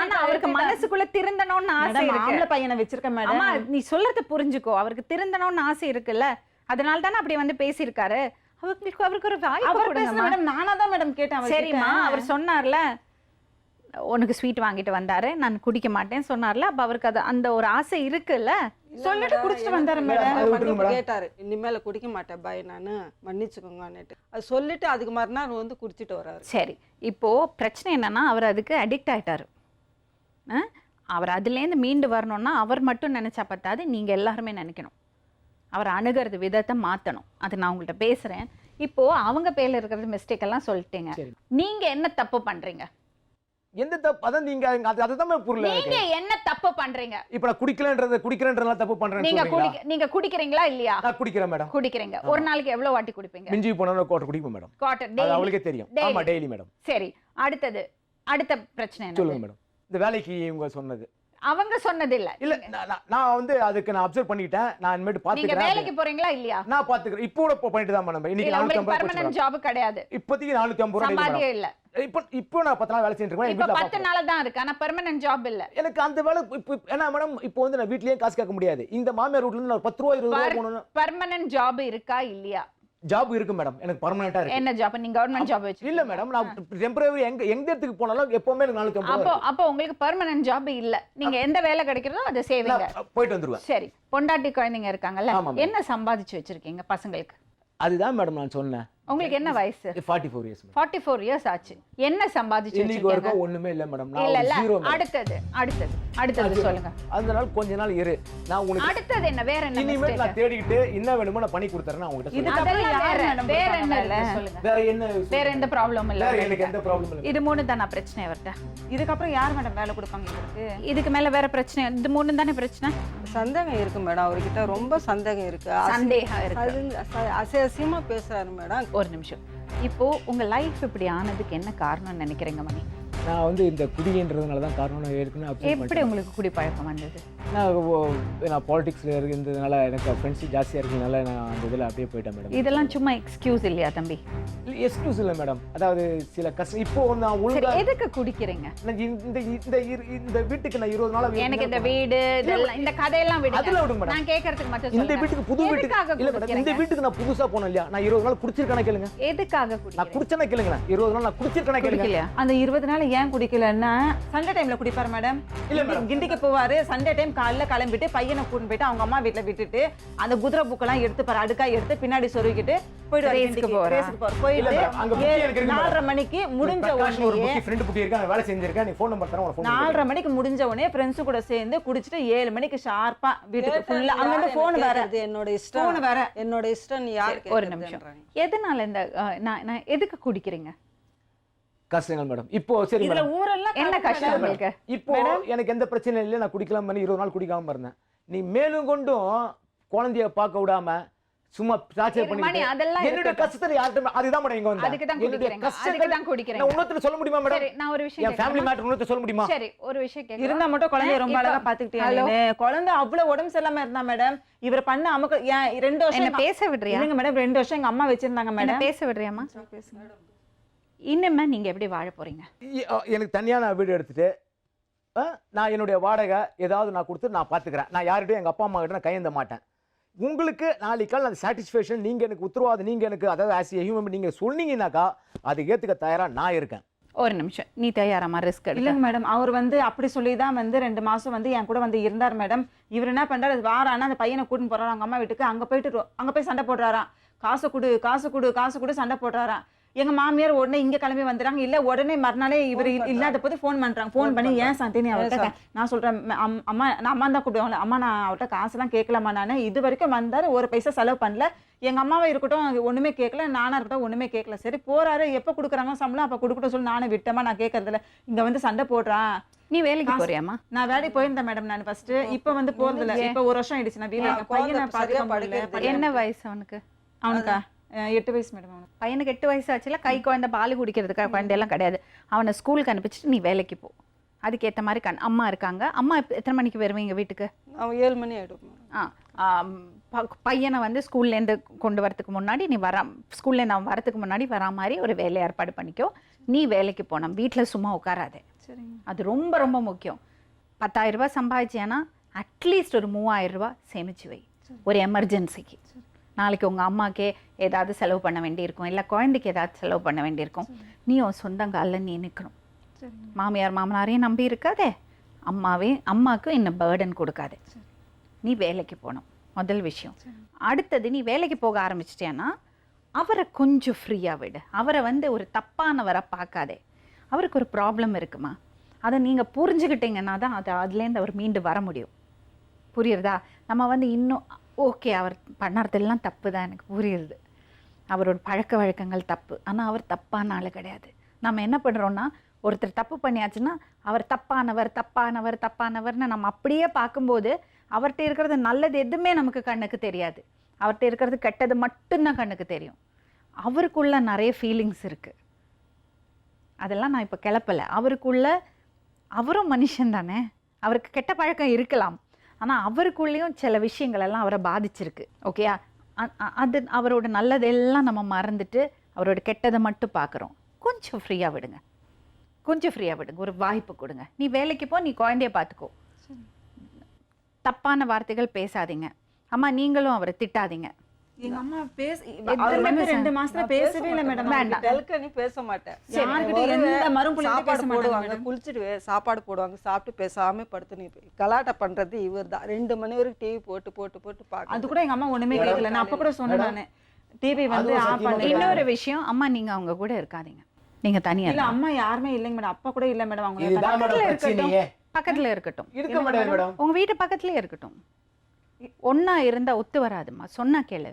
ஆனா அவருக்கு மனசுக்குள்ள திருந்தணும்னு ஆசை இருக்கு. ஆம்பளை பையனை வச்சிருக்க மேடம். ஆமா நீ சொல்றத புரிஞ்சுக்கோ. அவருக்கு திருந்தணும்னு ஆசை இருக்குல்ல அதனால தானே அப்படி வந்து பேசியிருக்காரு. அவருக்கு ஒரு வாய்ப்பு கொடுங்க மேடம். நானா தான் மேடம் கேட்டேன். சரிம்மா அவர் சொன்னார்ல உனக்கு ஸ்வீட் வாங்கிட்டு வந்தாரு நான் குடிக்க மாட்டேன்னு சொன்னார்ல அப்ப அவருக்கு அது அந்த ஒரு ஆசை இருக்குல்ல சொல்லிட்டு குடிச்சிட்டு வந்தாரு மேடம். கேட்டாரு இனிமேல குடிக்க மாட்டேன் பாய் நானு மன்னிச்சுக்கோங்கன்னுட்டு அது சொல்லிட்டு அதுக்கு மறுநாள் வந்து குடிச்சிட்டு வர்றாரு. சரி இப்போ பிரச்சனை என்னன்னா அவர் அதுக்கு அடிக்ட் ஆயிட்டாரு. அவர் அதுலேருந்து மீண்டு வரணும்னா அவர் மட்டும் நினைச்சா பத்தாது நீங்க எல்லாருமே நினைக்கணும். அவர் அணுகிறது விதத்தை மாத்தணும். அது நான் உங்கள்கிட்ட பேசுறேன். இப்போ அவங்க பேர்ல இருக்கிற மிஸ்டேக் எல்லாம் சொல்லிட்டீங்க. நீங்க என்ன தப்பு பண்றீங்க? எந்த தப்பு அதான் நீங்க அதுதான் புரியல. நீங்க என்ன தப்பு பண்றீங்க? இப்ப நான் குடிக்கலன்றத தப்பு பண்றேன். நீங்க குடிக்கிறீங்களா இல்லையா? நான் குடிக்கிறேன் மேடம். குடிக்கிறீங்க. ஒரு நாளைக்கு எவ்வளவு வாட்டி குடிப்பீங்க? மிஞ்சி போனா குவார்ட்டர் குடிப்பேன் மேடம். குவார்ட்டர் அது அவளுக்கே தெரியும். ஆமா டெய்லி மேடம். சரி அடுத்த பிரச்சனை என்ன? சொல்லுங்க மேடம். இந்த வேலைக்கு இவங்க சொன்னது அவங்க சொன்னது இல்ல. இல்ல நான் வந்து அதுக்கு நான் அப்சர்வ் பண்ணிட்டேன். நான் இனிமேட்டு நீங்க பாத்துக்கிறேன். வேலைக்கு போறீங்களா இல்லையா? நான் பாத்துக்கிறேன். இப்போ கூட பண்ணிட்டு தான் மேடம். இன்னைக்கு 450 பெர்மனன்ட் ஜாப் கிடையாது. இப்போதைக்கு 450 சம்பாதியம் இல்ல. இப்போ நான் 10 நாள் வேலை செஞ்சுட்டு இருக்கேன். இப்ப 10 நாள் தான் இருக்கு. ஆனா பெர்மனன்ட் ஜாப் இல்ல. எனக்கு அந்த வேலை இப்போ என்ன மேடம், இப்போ வந்து நான் வீட்லயே காசு கேட்க முடியாது. இந்த மாமியார் வீட்ல இருந்து நான் 10 ரூபாய் 20 ரூபாய் போகணும். பெர்மனன்ட் ஜாப் இருக்கா இல்லையா? ஜாப் இருக்கு மேடம். எனக்கு பெர்மனன்ட்டா இருக்கு. என்ன ஜாப்? நீங்க கவர்மெண்ட் ஜாப் வச்சு? இல்ல மேடம், நான் டெம்பரரி எங்க இடத்துக்கு போனாலும் எப்பவுமே எனக்கு 450. அப்போ உங்களுக்கு பெர்மனன்ட் ஜாப் இல்ல. நீங்க எந்த வேலை கிடைக்கிறதோ அதை செய்வீங்க. போயிட்டு வந்துருவேன். சரி, பொண்டாட்டி குழந்தைங்க இருக்காங்கல்ல, என்ன சம்பாதிச்சு வச்சிருக்கீங்க பசங்களுக்கு? அதுதான் மேடம் நான் சொன்னேன். உங்களுக்கு என்ன வயசு? 44 இயர்ஸ். 44 இயர்ஸ் ஆச்சு. என்ன சம்பாதிச்சு இன்னைக்கு வச்சிருக்கீங்க? வரைக்கும் ஒண்ணுமே இல்ல மேடம். நான் இல்ல ஜீரோ. அடுத்தது சொல்லுங்க. அதனால கொஞ்ச நாள் இரு. நான் உங்களுக்கு அடுத்தது என்ன, வேற என்ன? இனிமே நான் தேடிக்கிட்டு என்ன வேணுமோ நான் பண்ணி கொடுத்துறேன். நான் உங்ககிட்ட சொல்றேன். அதெல்லாம் வேற என்ன இருக்கு சொல்லுங்க. வேற எந்த ப்ராப்ளம் இல்ல. வேற எனக்கு எந்த ப்ராப்ளம் இல்ல. இது மூணு தான பிரச்சனை அவர்ட்ட? இதுக்கப்புறம் யார் மேடம் வேலை கொடுப்பாங்க இவருக்கு? இதுக்கு மேல வேற பிரச்சனை? இது மூணு தானே பிரச்சனை? சந்தேகம் இருக்கு மேடம், அவர்கிட்ட ரொம்ப சந்தேகம் இருக்கு. சந்தேகம் இருக்கு. அசியமா பேசுறாரு மேடம். ஒரு நிமிஷம். இப்போ உங்க லைஃப் இப்படி ஆனதுக்கு என்ன காரணம்னு நினைக்கிறீங்க மணி? நான் வந்து இந்த குடின்றதுனால தான் காரணம். நான் ஏற்கனவே எப்படி உங்களுக்கு குடி பழக்கம் வந்தது? நான் பாலிடிக்ஸ்ல இருந்ததுனால எனக்கு ஃப்ரெண்ட்ஸ் ஜாஸ்தியா இருக்கனால நான் அந்த இதில் அப்படியே போயிட்டேன் மேடம். இதெல்லாம் சும்மா எக்ஸ்கியூஸ் இல்லையா தம்பி? எக்ஸ்கியூஸ் இல்லை மேடம். அதாவது சில கஷ்டம். இப்போ நான் ஒழுங்கா எதுக்கு குடிக்கிறீங்க? இந்த வீட்டுக்கு நான் 20 நாள் எனக்கு இந்த வீடு இதெல்லாம் இந்த கதையெல்லாம் விடுங்க. அதெல்லாம் விடுங்க மேடம். நான் கேக்குறதுக்கு மட்டும் இந்த சொல்லுங்க. வீட்டுக்கு புது வீட்டுக்கு இல்ல மேடம், இந்த வீட்டுக்கு நான் புதுசா போனேன் இல்லையா, நான் 20 நாள் குடிச்சிருக்கேனா கேளுங்க. எதுக்காக நான் குடிக்கிறீங்க? குடிச்சேனா கேளுங்க. 20 நாள் நான் குடிச்சிருக்கேனா கேளுங்க. குடிக்கலையா? அந்த 20 நாள் ஏன் குடிக்கலன்னா சண்டே டைம்ல குடிப்பாரு மேடம். இல்ல மேடம், கிண்டிக்கு போவாரு. சண்டே டைம் காலைல கிளம்பிட்டு பையனை கூட்டிட்டு போயிட்டு அவங்க அம்மா வீட்டுல விட்டுட்டு அந்த குதிரை புக்கெல்லாம் எடுத்து பாரு அடுக்கா எடுத்து பின்னாடி சொருகிட்டு போயிட்டு போயிட்டு 4:30 மணிக்கு முடிஞ்ச உடனே ஃப்ரெண்ட் புட்டி இருக்கா, வேலை செஞ்சிருக்கேன், நீ ஃபோன் நம்பர் தரேன், உனக்கு ஃபோன் 4:30 மணிக்கு முடிஞ்ச உடனே ஃப்ரெண்ட்ஸ் கூட சேர்ந்து குடிச்சிட்டு 7 மணிக்கு ஷார்ப்பா வீட்டுக்கு ஃபுல்லா அங்க இருந்து போன் வேற. என்னோட இஷ்டம். போன் வேற. என்னோட இஷ்டம். நீ யாருக்கு? ஒரு நிமிஷம். எதனால இந்த நான் எதுக்கு குடிக்கிறீங்க? கஷ்டங்கள் மேடம். இப்போ சரி இதுல மேடம், ஊரெல்லாம் என்ன கஷ்டம் உங்களுக்கு? இப்போ எனக்கு எந்த பிரச்சனையும் இல்லை. நான் குடிக்கலாம் பண்ணி 20 நாள் குடிக்காம இருந்தேன். நீ மேலும் கொண்டும் குழந்தைய பார்க்க விடாம சும்மா டார்ச்சர் மணி, பண்ணி அதெல்லாம் என்னோட இருக்கட்டும். கஷ்டத்தை யார்கிட்ட அதுதான் மேடம் இங்க வந்து அதுக்கு தான் குடிக்கிறீங்க. அதுக்கு தான் குடிக்கிறீங்க. நான் உன்னத்துல சொல்ல முடியுமா மேடம்? சரி, நான் ஒரு விஷயம் என் ஃபேமிலி மேட்டர் உன்னத்துல சொல்ல முடியுமா? சரி, ஒரு விஷயம் கேக்குறேன். இருந்தா மட்டும் குழந்தைய ரொம்ப அழகா பாத்துக்கிட்டே. குழந்தை அவ்வளவு உடம்பு சரியில்லாம இருந்தா மேடம். இவர் பண்ண அமக்கு 2 வருஷம் என்ன பேச விடுறியா? இல்லங்க மேடம், 2 வருஷம் எங்க அம்மா வச்சிருந்தாங்க என்ன மேடம். பேச விடுறியாமா? இன்னுமே நீங்க எப்படி வாழ போறீங்க? எனக்கு தனியா நான் வீடு எடுத்துட்டு நான் என்னுடைய வாடகை ஏதாவது நான் கொடுத்து நான் பாத்துக்கிறேன். நான் யார்கிட்டயும் எங்க அப்பா அம்மா கிட்ட நான் கையேந்த மாட்டேன். உங்களுக்கு நாளைக்கு அந்த சாட்டிஸ்ஃபேக்ஷன் நீங்க எனக்கு உத்தரவாதம், நீங்க எனக்கு அதாவது ஆஸ் ஏ ஹியூமன் நீங்க சொன்னீங்கன்னாக்கா அது ஏத்துக்க தயாரா நான் இருக்கேன். ஒரு நிமிஷம். நீ தயாராமா ரிஸ்க் எடுக்க? இல்லங்க மேடம், அவர் அப்படி சொல்லி தான் 2 மாசம் என் கூட இருந்தார் மேடம். இவர் என்ன பண்றாரு, வாரானா அந்த பையனை கூட்டின்னு போறாரு அவங்க அம்மா வீட்டுக்கு. அங்க போய் சண்டை போடுறாராம். காசு கொடு சண்டை போடுறாராம். எங்க மாமியார் உடனே இங்க கிளம்பி வந்துறாங்க. இல்ல உடனே மறுநாளே இவர் இல்லாத போது ஃபோன் பண்றாங்க. ஃபோன் பண்ணி ஏன் சாந்தி அவர்கிட்ட நான் சொல்றேன், அம்மா நான் அம்மா தான் கூப்பிடுவாங்க. அம்மா நான் அவர்கிட்ட காசுலாம் கேட்கலாமா, நான் இது வரைக்கும் வந்தாரு, ஒரு பைசா செலவு பண்ணல. எங்க அம்மாவை இருக்கட்டும் ஒண்ணுமே கேட்கல, நானா இருக்கட்டும் ஒண்ணுமே கேட்கல. சரி போறாரு, எப்ப கொடுக்குறாங்க சம்பளம் அப்ப கொடுக்கட்டும் சொல்லி நானே விட்டமா. நான் கேட்கறதில்ல. இங்க சண்டை போடுறான். நீ வேலைக்கு போறியாமா? நான் வேலைக்கு போயிருந்தேன் மேடம். நான் ஃபர்ஸ்ட் இப்ப போறது இல்ல. இப்ப 1 வருஷம் ஆயிடுச்சு. நான் வீட்டுல பையனை பாத்துக்க. என்ன வயசு அவனுக்கு? அவனுக்கா 8 வயசு மேடம். அவனுக்கு பையனுக்கு 8 வயசு ஆச்சுல. கை குழந்தை பால் குடிக்கிறதுக்காக குழந்தையெல்லாம் கிடையாது. அவனை ஸ்கூலுக்கு அனுப்பிச்சிட்டு நீ வேலைக்கு போ. அதுக்கேற்ற மாதிரி அம்மா இருக்காங்க. அம்மா எத்தனை மணிக்கு வருவீங்க வீட்டுக்கு? அவன் 7 மணி ஆயிடும். பையனை ஸ்கூல்லேருந்து கொண்டு வரதுக்கு முன்னாடி நீ ஸ்கூல்லேருந்து அவன் வரதுக்கு முன்னாடி வரா மாதிரி ஒரு வேலை ஏற்பாடு பண்ணிக்கோ. நீ வேலைக்கு போனோம், வீட்டில் சும்மா உட்காராதே. அது ரொம்ப ரொம்ப முக்கியம். 10,000 ரூபாய் சம்பாதிச்சேன்னா அட்லீஸ்ட் ஒரு 3,000 ரூபாய் சேமிச்சு வை, ஒரு எமர்ஜென்சிக்கு. நாளைக்கு உங்கள் அம்மாக்கே ஏதாவது செலவு பண்ண வேண்டியிருக்கும், இல்லை குழந்தைக்கு ஏதாவது செலவு பண்ண வேண்டியிருக்கும். நீ உன் சொந்தங்காலில் நீ நிற்கணும். மாமியார் மாமனாரையும் நம்பி இருக்காதே, அம்மாவுக்கு இன்னும் பேர்டன் கொடுக்காது. நீ வேலைக்கு போகணும், முதல் விஷயம். அடுத்தது, நீ வேலைக்கு போக ஆரம்பிச்சிட்டேன்னா அவரை கொஞ்சம் ஃப்ரீயாக விடு. அவரை ஒரு தப்பானவரை பார்க்காதே. அவருக்கு ஒரு ப்ராப்ளம் இருக்குமா, அதை நீங்கள் புரிஞ்சுக்கிட்டீங்கன்னா தான் அதுலேருந்து அவர் மீண்டு வர முடியும். புரியுறதா? நம்ம இன்னும் ஓகே அவர் பண்ணறதெல்லாம் தப்பு தான், எனக்கு புரியுது. அவரோட பழக்க வழக்கங்கள் தப்பு, ஆனால் அவர் தப்பான ஆள் கிடையாது. நம்ம என்ன பண்ணுறோன்னா, ஒருத்தர் தப்பு பண்ணியாச்சுன்னா அவர் தப்பானவர்னு நம்ம அப்படியே பார்க்கும்போது அவர்கிட்ட இருக்கிறது நல்லது எதுவுமே நமக்கு கண்ணுக்கு தெரியாது. அவர்கிட்ட இருக்கிறது கெட்டது மட்டும்தான் கண்ணுக்கு தெரியும். அவருக்குள்ள நிறைய ஃபீலிங்ஸ் இருக்குது, அதெல்லாம் நான் இப்போ கிளப்பலை. அவருக்குள்ள அவரும் மனுஷன் தானே, அவருக்கு கெட்ட பழக்கம் இருக்கலாம், ஆனால் அவருக்குள்ளேயும் சில விஷயங்கள் எல்லாம் அவரை பாதிச்சிருக்கு. ஓகேயா? அது அவரோட நல்லதெல்லாம் நம்ம மறந்துட்டு அவரோட கெட்டதை மட்டும் பார்க்குறோம். கொஞ்சம் ஃப்ரீயாக விடுங்க, கொஞ்சம் ஃப்ரீயாக விடுங்க, ஒரு வாய்ப்பு கொடுங்க. நீ வேலைக்கு போ, நீ குழந்தைய பார்த்துக்கோ. தப்பான வார்த்தைகள் பேசாதீங்க. அம்மா நீங்களும் அவரை திட்டாதீங்க. எங்க அம்மா அவர் வந்து 2 மாசத்துல பேசவே இல்லை மேடம். வேண்டாம். டெல்கனி பேச மாட்டேன். யார்கிட்ட எந்த மறுபுள்ளையும் பேச சாப்பாடு மாட்டாங்க போடுவாங்க, மேடம். குளிச்சுடுவேன், சாப்பாடு போடுவாங்க, சாப்பிட்டு பேசாம படுத்து நீ கலாட்டை பண்றது இவர் தான். 2 மணி வரைக்கும் டிவி போட்டு போட்டு போட்டு பார்க்க. அது கூட எங்க அம்மா ஒண்ணுமே கேட்கல. நான் அப்ப கூட சொன்னேன், நானு டிவி வந்து ஆஃப் பண்ணி. இன்னொரு விஷயம், அம்மா நீங்க அவங்க கூட இருக்காதீங்க, நீங்க தனியா இல்ல அம்மா யாருமே இல்லைங்க மேடம். அப்பா கூட இல்ல மேடம். அவங்க இதுதான் மேடம் பக்கத்துல பிரச்சனையே. பக்கத்துல இருக்கட்டும், இருக்க முடியாது மேடம். உங்க வீட்டு பக்கத்துலயே இருக்கட்டும். ஒன்னா இருந்தா ஒத்து வராதுமா, சொன்னா கேளு.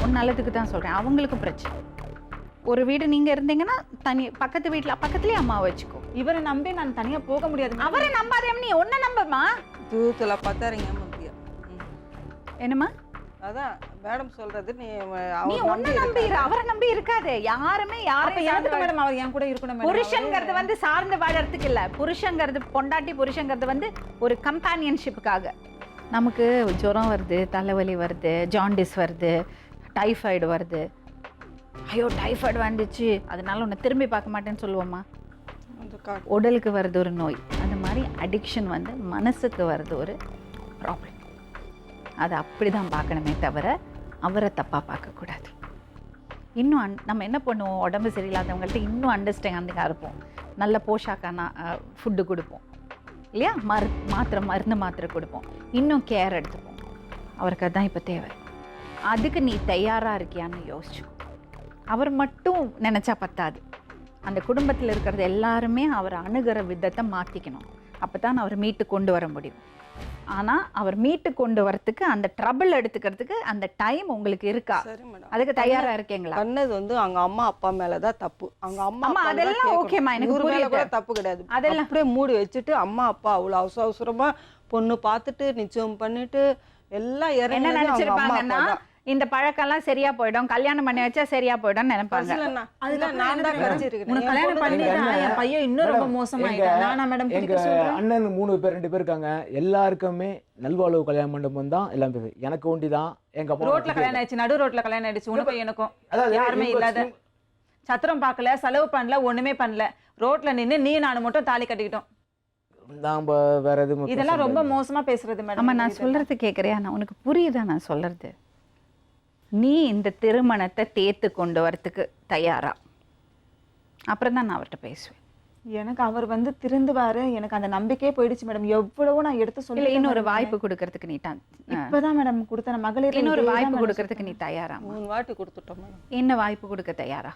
ஒன்னு நல்லதுக்கு தான் சொல்றேன். அவங்களுக்கும் பிரச்சனை. ஒரு வீடு நீங்க இருந்தீங்கன்னா தனி பக்கத்து வீட்டுல பக்கத்துலயே அம்மா வச்சுக்கோ. இவரை நம்பி நான் தனியா போக முடியாது. அவரை நம்பாதே, நீ ஒன்ன நம்பமா. தூத்துல பார்த்தாருங்க முடியும். என்னம்மா? அதான் மேடம் சொல்றது, நீ நீ ஒன்ன நம்பி அவரை நம்பி இருக்காதே. யாருமே எனக்கு மேடம் அவர் என் கூட இருக்கணும் மேடம். புருஷங்கிறது வந்து சார்ந்து வாழறதுக்கு இல்ல. புருஷங்கிறது பொண்டாட்டி புருஷங்கிறது வந்து ஒரு கம்பானியன்ஷிப்புக்காக. நமக்கு ஜுரம் வருது, தலைவலி வருது, ஜாண்டிஸ் வருது, டைஃபாய்டு வருது. ஐயோ டைஃபாய்டு வந்துச்சு அதனால உன்னை திரும்பி பார்க்க மாட்டேன்னு சொல்லுவோமா? உடலுக்கு வருது ஒரு நோய். அந்த மாதிரி அடிக்ஷன் வந்து மனசுக்கு வருது ஒரு ப்ராப்ளம். அதை அப்படி தான் பார்க்கணுமே தவிர அவரை தப்பாக பார்க்கக்கூடாது. இன்னும் நம்ம என்ன பண்ணுவோம், உடம்பு சரியில்லாதவங்கள்ட்ட இன்னும் அண்டர்ஸ்டாண்டிங்காக இருப்போம். நல்ல போஷாக்கான ஃபுட்டு கொடுப்போம் இல்லையா? மருந்து மாத்திரை கொடுப்போம், இன்னும் கேர் எடுத்துப்போம். அவருக்கு அதுதான் இப்போ தேவை. அதுக்கு நீ தயாராக இருக்கியான்னு யோசிச்சு. அவர் மட்டும் நினச்சா பத்தாது. அந்த குடும்பத்தில் இருக்கிறது எல்லாருமே அவரை அணுகிற விதத்தை மாற்றிக்கணும். அப்போ தான் அவர் மீட்டு கொண்டு வர முடியும். ஆனால் அவர் மீட்டு கொண்டு வரத்துக்கு அந்த ட்ரபிள் எடுத்துக்கிறதுக்கு அந்த டைம் உங்களுக்கு இருக்கா? அதுக்கு தயாராக இருக்கீங்களா? பண்ணது வந்து அவங்க அம்மா அப்பா மேலதான் தப்பு. அவங்க அம்மா அதெல்லாம் ஓகேமா, எனக்கு புரியுது. தப்பு கிடையாது. அதெல்லாம் அப்படியே மூடி வச்சுட்டு அம்மா அப்பா அவ்வளவு அவசரமா பொண்ணு பார்த்துட்டு நிச்சயம் பண்ணிட்டு எல்லாம் என்ன நினைச்சிருப்பாங்கன்னா, இந்த பழக்கம்லாம் சரியா போயிடும், கல்யாணம் பண்ணி வச்சா சரியா போயிடும் நினைப்பாங்க. கல்யாணம் பண்ணி என் பையன் இன்னும் ரொம்ப மோசமாயிட்டான். நானா மேடம் எங்க அண்ணன் 3 பேர் 2 பேர் இருக்காங்க. எல்லாருக்குமே நல்வாழ்வு கல்யாண மண்டபம் தான் எல்லாம் பேரு. எனக்கு ஒண்டி தான் எங்க அப்பா ரோட்ல கல்யாணம் ஆயிடுச்சு, நடு ரோட்ல கல்யாணம் ஆயிடுச்சு. உனக்கும் எனக்கும் யாருமே இல்லாத, சத்திரம் பார்க்கல, செலவு பண்ணல, ஒண்ணுமே பண்ணல. ரோட்ல நின்னு நீ நானும் மட்டும் தாலி கட்டிக்கிட்டோம். வேற எதுவும் இதெல்லாம் ரொம்ப மோசமா பேசுறது மேடம். ஆமா, நான் சொல்றது கேக்குறியா? நான் உனக்கு புரியுதா நான் சொல்றது? நீ இந்த திருமணத்தை தேத்து கொண்டு வரத்துக்கு தயாரா? அப்புறம் தான் நான் அவர்கிட்ட பேசுவேன். எனக்கு அவர் வந்து திருந்துவாரு, எனக்கு அந்த நம்பிக்கையே போயிடுச்சு மேடம். எவ்வளவோ நான் எடுத்து சொல்லி இன்னொரு வாய்ப்பு கொடுக்கறதுக்கு நீ இப்பதான் மேடம் கொடுத்த மகளிர் இன்னொரு வாய்ப்பு கொடுக்கறதுக்கு நீ தயாரா? 3 வாட்டி கொடுத்துட்டோம் மேடம். என்ன வாய்ப்பு கொடுக்க தயாரா?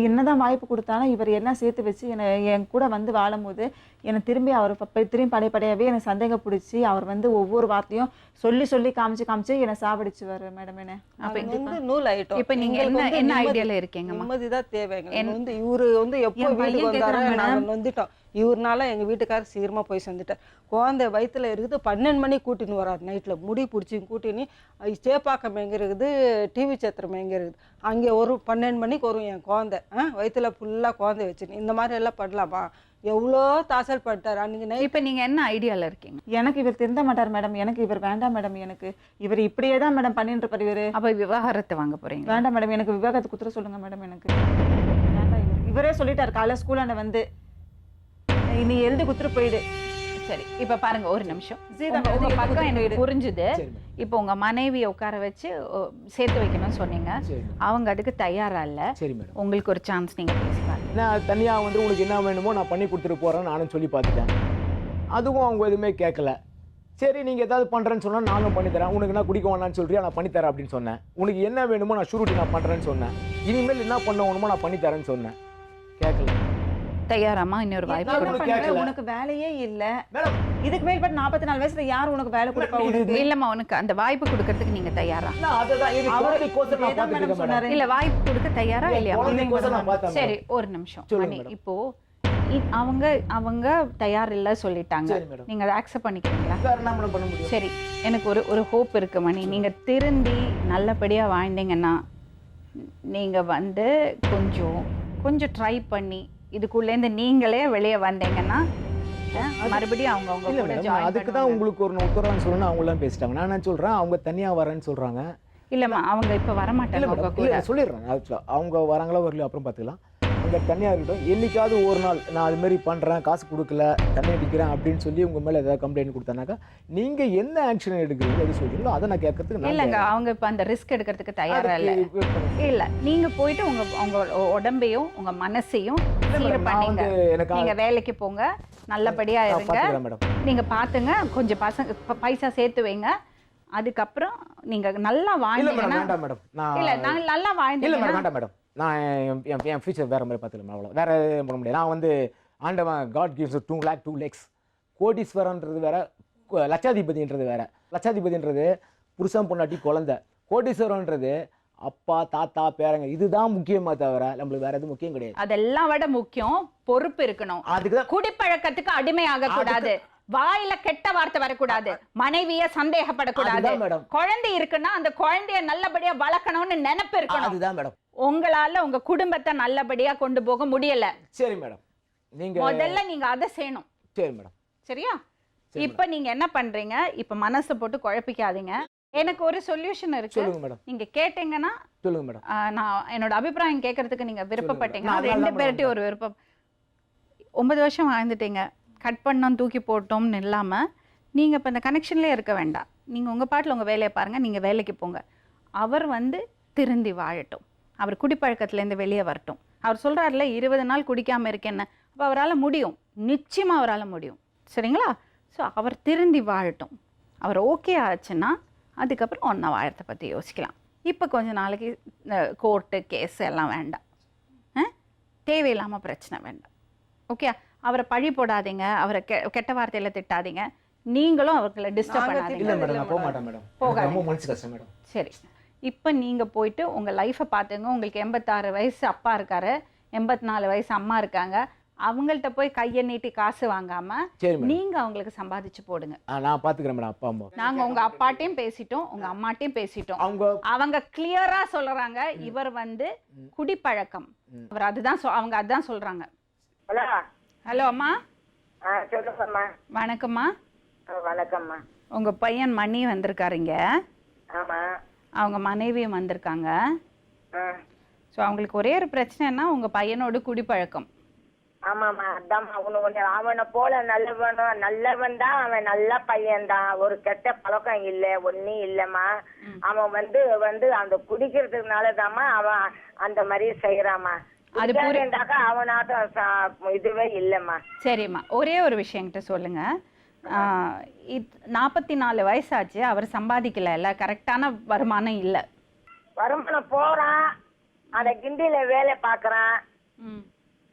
என்னதான் வாய்ப்பு கொடுத்தாலும் இவர் என்ன சேர்த்து வச்சு என் கூட வந்து வாழும் போது என்னை திரும்பி அவர் திரும்பி படைப்படையாவே எனக்கு சந்தேகம் பிடிச்சி அவர் வந்து ஒவ்வொரு வார்த்தையும் சொல்லி காமிச்சு என்னை சாவடிச்சுவார் மேடம். என்ன நூல் ஆயிட்டோம். இப்ப நீங்க என்ன ஐடியால இருக்கீங்க? நிம்மதிதான் தேவைங்க. வந்து இவரு வந்து எப்போ வீட்டுக்கு வந்தாரோ நாங்க வந்துட்டோம். இவருனால எங்க வீட்டுக்காரர் சீக்கிரமா போய் சேர்ந்துட்டார். குழந்தை வயிற்றுல இருக்குது, 12 மணி கூட்டின்னு வராது. நைட்ல முடி பிடிச்சி கூட்டின்னு சேப்பாக்கம் எங்க இருக்குது, டிவி சத்திரம் எங்க இருக்குது, அங்கே ஒரு 12 மணிக்கு வரும் என் குழந்தை. வயிற்றுல ஃபுல்லா குழந்தை வச்சுன்னு இந்த மாதிரி எல்லாம் பண்ணலாமா? எவ்வளோ தாசல் பட்டார் அன்னைக்கு. இப்போ நீங்க என்ன ஐடியால இருக்கீங்க? எனக்கு இவர் திருந்த மாட்டார் மேடம். எனக்கு இவர் வேண்டாம் மேடம். எனக்கு இவர் இப்படியே தான் மேடம் பண்ணிட்டு இருப்பார். இவரு அப்ப விவாகரத்தை வாங்க போறீங்க? வேண்டாம் மேடம், எனக்கு விவாகரத்து குத்துற சொல்லுங்க மேடம். எனக்கு வேண்டாம். இவரே சொல்லிட்டார் காலை ஸ்கூலாண்ட வந்து, நீ எழுதி குத்துட்டு போயிடு. சரி, இப்ப பாருங்க ஒரு நிமிஷம். உங்க பக்கம் எனக்கு புரிஞ்சுது. இப்போ உங்க மனைவியை உட்கார வச்சு சேர்த்து வைக்கணும்னு சொன்னீங்க. அவங்க அதுக்கு தயாரா இல்ல. உங்களுக்கு ஒரு சான்ஸ், நீங்க பேசுவாங்க. நான் தனியா வந்து உங்களுக்கு என்ன வேணுமோ நான் பண்ணி கொடுத்துட்டு போறேன்னு நானும் சொல்லி பார்த்துட்டேன். அதுவும் அவங்க எதுவுமே கேட்கல. சரி நீங்க ஏதாவது பண்றேன்னு சொன்னா நானும் பண்ணி தரேன். உனக்கு நான் குடிக்க வேணான்னு சொல்றியா, நான் பண்ணி தரேன் அப்படின்னு சொன்னேன். உனக்கு என்ன வேணுமோ நான் ஷூரிட்டி நான் பண்றேன்னு சொன்னேன். இனிமேல் என்ன பண்ண வேணுமோ நான் பண்ணி தரேன்னு சொன்னேன். கேட்கல. தயாராமா? இன்னொரு வாய்ப்பு. உனக்கு வேலையே இல்ல, இதுக்கு மேல்பட்டு 44 வயசுல யார் உனக்கு வேலை கொடுப்பா? இல்லம்மா, உனக்கு அந்த வாய்ப்பு கொடுக்கறதுக்கு நீங்க தயாரா? இல்ல வாய்ப்பு கொடுக்க தயாரா இல்லையா? சரி ஒரு நிமிஷம். இப்போ அவங்க தயார் இல்ல சொல்லிட்டாங்க, நீங்க அதை அக்செப்ட் பண்ணிக்கிறீங்களா? சரி, எனக்கு ஒரு ஹோப் இருக்கு மணி. நீங்க திருந்தி நல்லபடியா வாழ்ந்தீங்கன்னா, நீங்க வந்து கொஞ்சம் ட்ரை பண்ணி இதுக்குள்ளேருந்து நீங்களே வெளியே வந்தீங்கன்னா பண்ணுங்க, மறுபடியும் அவங்க உங்க இல்லை கூட மேடம், ஜாயின் அதுக்கு தான் பண்ணுவாங்க. உங்களுக்கு ஒரு உத்தரவான்னு சொல்லணும், அவங்களாம் பேசிட்டாங்க. நான் என்ன சொல்கிறேன், அவங்க தனியாக வரேன்னு சொல்கிறாங்க. இல்லம்மா, அவங்க இப்ப வர இல்லை மாட்டாங்க உங்க மேடம், கூட. இல்லை சொல்லிடுறேன். அவங்க வராங்களா வரலையோ அப்புறம் பார்த்துக்கலாம். அவங்க தனியாக இருக்கட்டும். என்னைக்காவது ஒரு நாள் நான் அது மாதிரி பண்ணுறேன், காசு கொடுக்கல, தண்ணி அடிக்கிறேன் அப்படின்னு சொல்லி உங்கள் மேலே ஏதாவது கம்ப்ளைண்ட் கொடுத்தானாக்கா நீங்கள் என்ன ஆக்ஷன் எடுக்கிறீங்களோ எது சொல்கிறீங்களோ அதை நான் கேட்கறதுக்கு நான் இல்லங்க, அவங்க இப்ப அந்த ரிஸ்க் எடுக்கிறதுக்கு தயாரா இல்ல. அதுக்கு wait பண்ணுங்க. இல்ல, நீங்க போயிட்டு உங்க உங்க உடம்பையும் உங்க மனசையும் இல்லை சீர் மேடம், நான் பண்ணீங்க. வந்து எனக்கு நீங்க வேலைக்கு போங்க, நல்லபடியா நான் இருங்க. பார்த்துக்கிறேன் மேடம். நீங்க பாத்துங்க, கொஞ்சம் பைசா சேர்த்து வைங்க. அதுக்கப்புறம் நீங்க நல்லா இல்லை மேடம், வாழ்ந்தீங்கன்னா வேண்டாம் மேடம். நான் இல்ல நான் நல்லா இல்லை மேடம், வாழ்ந்தீங்கன்னா வேண்டாம் மேடம். நான் என் ஃபியூச்சர் வேறு மாதிரி பார்த்துக்கலாம். அவ்வளோ வேறு எதுவும் பண்ண முடியாது. நான் வந்து ஆண்டவன் காட் கிவ்ஸ் 2 lakh 2 lakhs. கோடீஸ்வரன்றது வேற, லட்சாதிபதின்றது வேற. லட்சாதிபதின்றது புருஷன் பொண்டாட்டி குழந்தை. கோடீஸ்வரன்றது அப்பா தாத்தா பேரங்க. இதுதான் முக்கியமா தவிர நம்மளுக்கு வேற எதுவும் முக்கியம் கிடையாது. அதெல்லாம் விட முக்கியம் பொறுப்பு இருக்கணும். அதுக்கு தான் குடிப்பழக்கத்துக்கு அடிமையாக கூடாது, வாயில கெட்ட வார்த்தை வரக்கூடாது, மனைவிய சந்தேகப்படக்கூடாது, அதுதான் மேடம். குழந்தை இருக்குன்னா அந்த குழந்தைய நல்லபடியா வளர்க்கணும்னு நினைப்பு இருக்கணும். அதுதான் மேடம். உங்களால உங்க குடும்பத்தை நல்லபடியா கொண்டு போக முடியல. சரி மேடம், நீங்க முதல்ல நீங்க அதை செய்யணும். சரி மேடம். சரியா? இப்ப நீங்க என்ன பண்றீங்க, இப்ப மனசை போட்டு குழப்பிக்காதீங்க. எனக்கு ஒரு சொல்யூஷன் இருக்கு. சொல்லுங்க மேடம். நீங்க கேட்டீங்கன்னா சொல்லுங்க மேடம். நான் என்னோட அபிப்பிராயம் கேட்கறதுக்கு நீங்க விருப்பப்பட்டீங்கன்னா நான் ரெண்டு அதான் பேர்ட்டையும் ஒரு விருப்பம். 9 வருஷம் வாழ்ந்துட்டீங்க, கட் பண்ணோம் தூக்கி போட்டோம்னு இல்லாம நீங்க இப்ப இந்த கனெக்ஷன்லயே இருக்க வேண்டாம். நீங்க உங்க பாட்டுல உங்க வேலையை பாருங்க, நீங்க வேலைக்கு போங்க. அவர் வந்து திருந்தி வாழட்டும், அவர் குடிப்பழக்கத்துலேருந்து வெளியே வரட்டும். அவர் சொல்கிறாருல 20 நாள் குடிக்காமல் இருக்கேன்னு, அப்போ அவரால் முடியும், நிச்சயமாக அவரால் முடியும். சரிங்களா? ஸோ அவர் திருந்தி வாழட்டும். அவர் ஓகே ஆச்சுன்னா அதுக்கப்புறம் ஒன்றா வாழத்தை பற்றி யோசிக்கலாம். இப்போ கொஞ்ச நாளைக்கு கோர்ட்டு கேஸ் எல்லாம் வேண்டாம், தேவையில்லாமல் பிரச்சனை வேண்டாம். ஓகே? அவரை பழி போடாதீங்க, அவரை கெட்ட வார்த்தையில் திட்டாதீங்க, நீங்களும் அவர்களை டிஸ்டர்ப் பண்ணாதீங்க. இல்லை மேடம், நான் போக மாட்டேன் மேடம். போகாதீங்க. ரொம்ப மனசு கஷ்டம் மேடம். சரி, இப்போ நீங்கள் போயிட்டு உங்கள் லைஃப்பை பார்த்துங்க. உங்களுக்கு 86 வயசு அப்பா இருக்காரு, 84 வயசு அம்மா இருக்காங்க. அவங்கள்ட்ட போய் கையை நீட்டி காசு வாங்காமல் நீங்கள் அவங்களுக்கு சம்பாதிச்சு போடுங்க. நான் பார்த்துக்கிறேன் மேடம். அப்பா அம்மா நாங்கள் உங்கள் அப்பாட்டையும் பேசிட்டோம், உங்கள் அம்மாட்டையும் பேசிட்டோம். அவங்க கிளியராக சொல்கிறாங்க, இவர் வந்து குடிப்பழக்கம், அவர் அதுதான் அவங்க அதுதான் சொல்கிறாங்க. ஹலோ ஹலோ அம்மா. சொல்லுங்கம்மா. வணக்கம்மா. வணக்கம்மா. உங்கள் பையன் மணி வந்திருக்காருங்க. ஆமாம். அவங்க மனைவியும் வந்திருக்காங்க. ஸோ அவங்களுக்கு ஒரே ஒரு பிரச்சனைன்னா உங்கள் பையனோட குடிப்பழக்கம். ஆமாம்மா, அதாம்மா. அவனை போல நல்லவன் தான், அவன் நல்ல பையன்தான், ஒரு கெட்ட பழக்கம் இல்லை, ஒன்றும் இல்லைம்மா. அவன் வந்து அந்த குடிக்கிறதுனாலதாம்மா அவன் அந்த மாதிரி செய்யறாமா. அது புரியுண்டாக்கா அவனாட்டம் இதுவே இல்லைம்மா. சரிம்மா, ஒரே ஒரு விஷயங்கிட்ட சொல்லுங்க. 44 வயசாச்சு, அவர் சம்பாதிக்கல, கரெக்டான வருமானம் இல்லை. வருமானம் போறான், அந்த கிண்டியில வேலை பார்க்கறான்.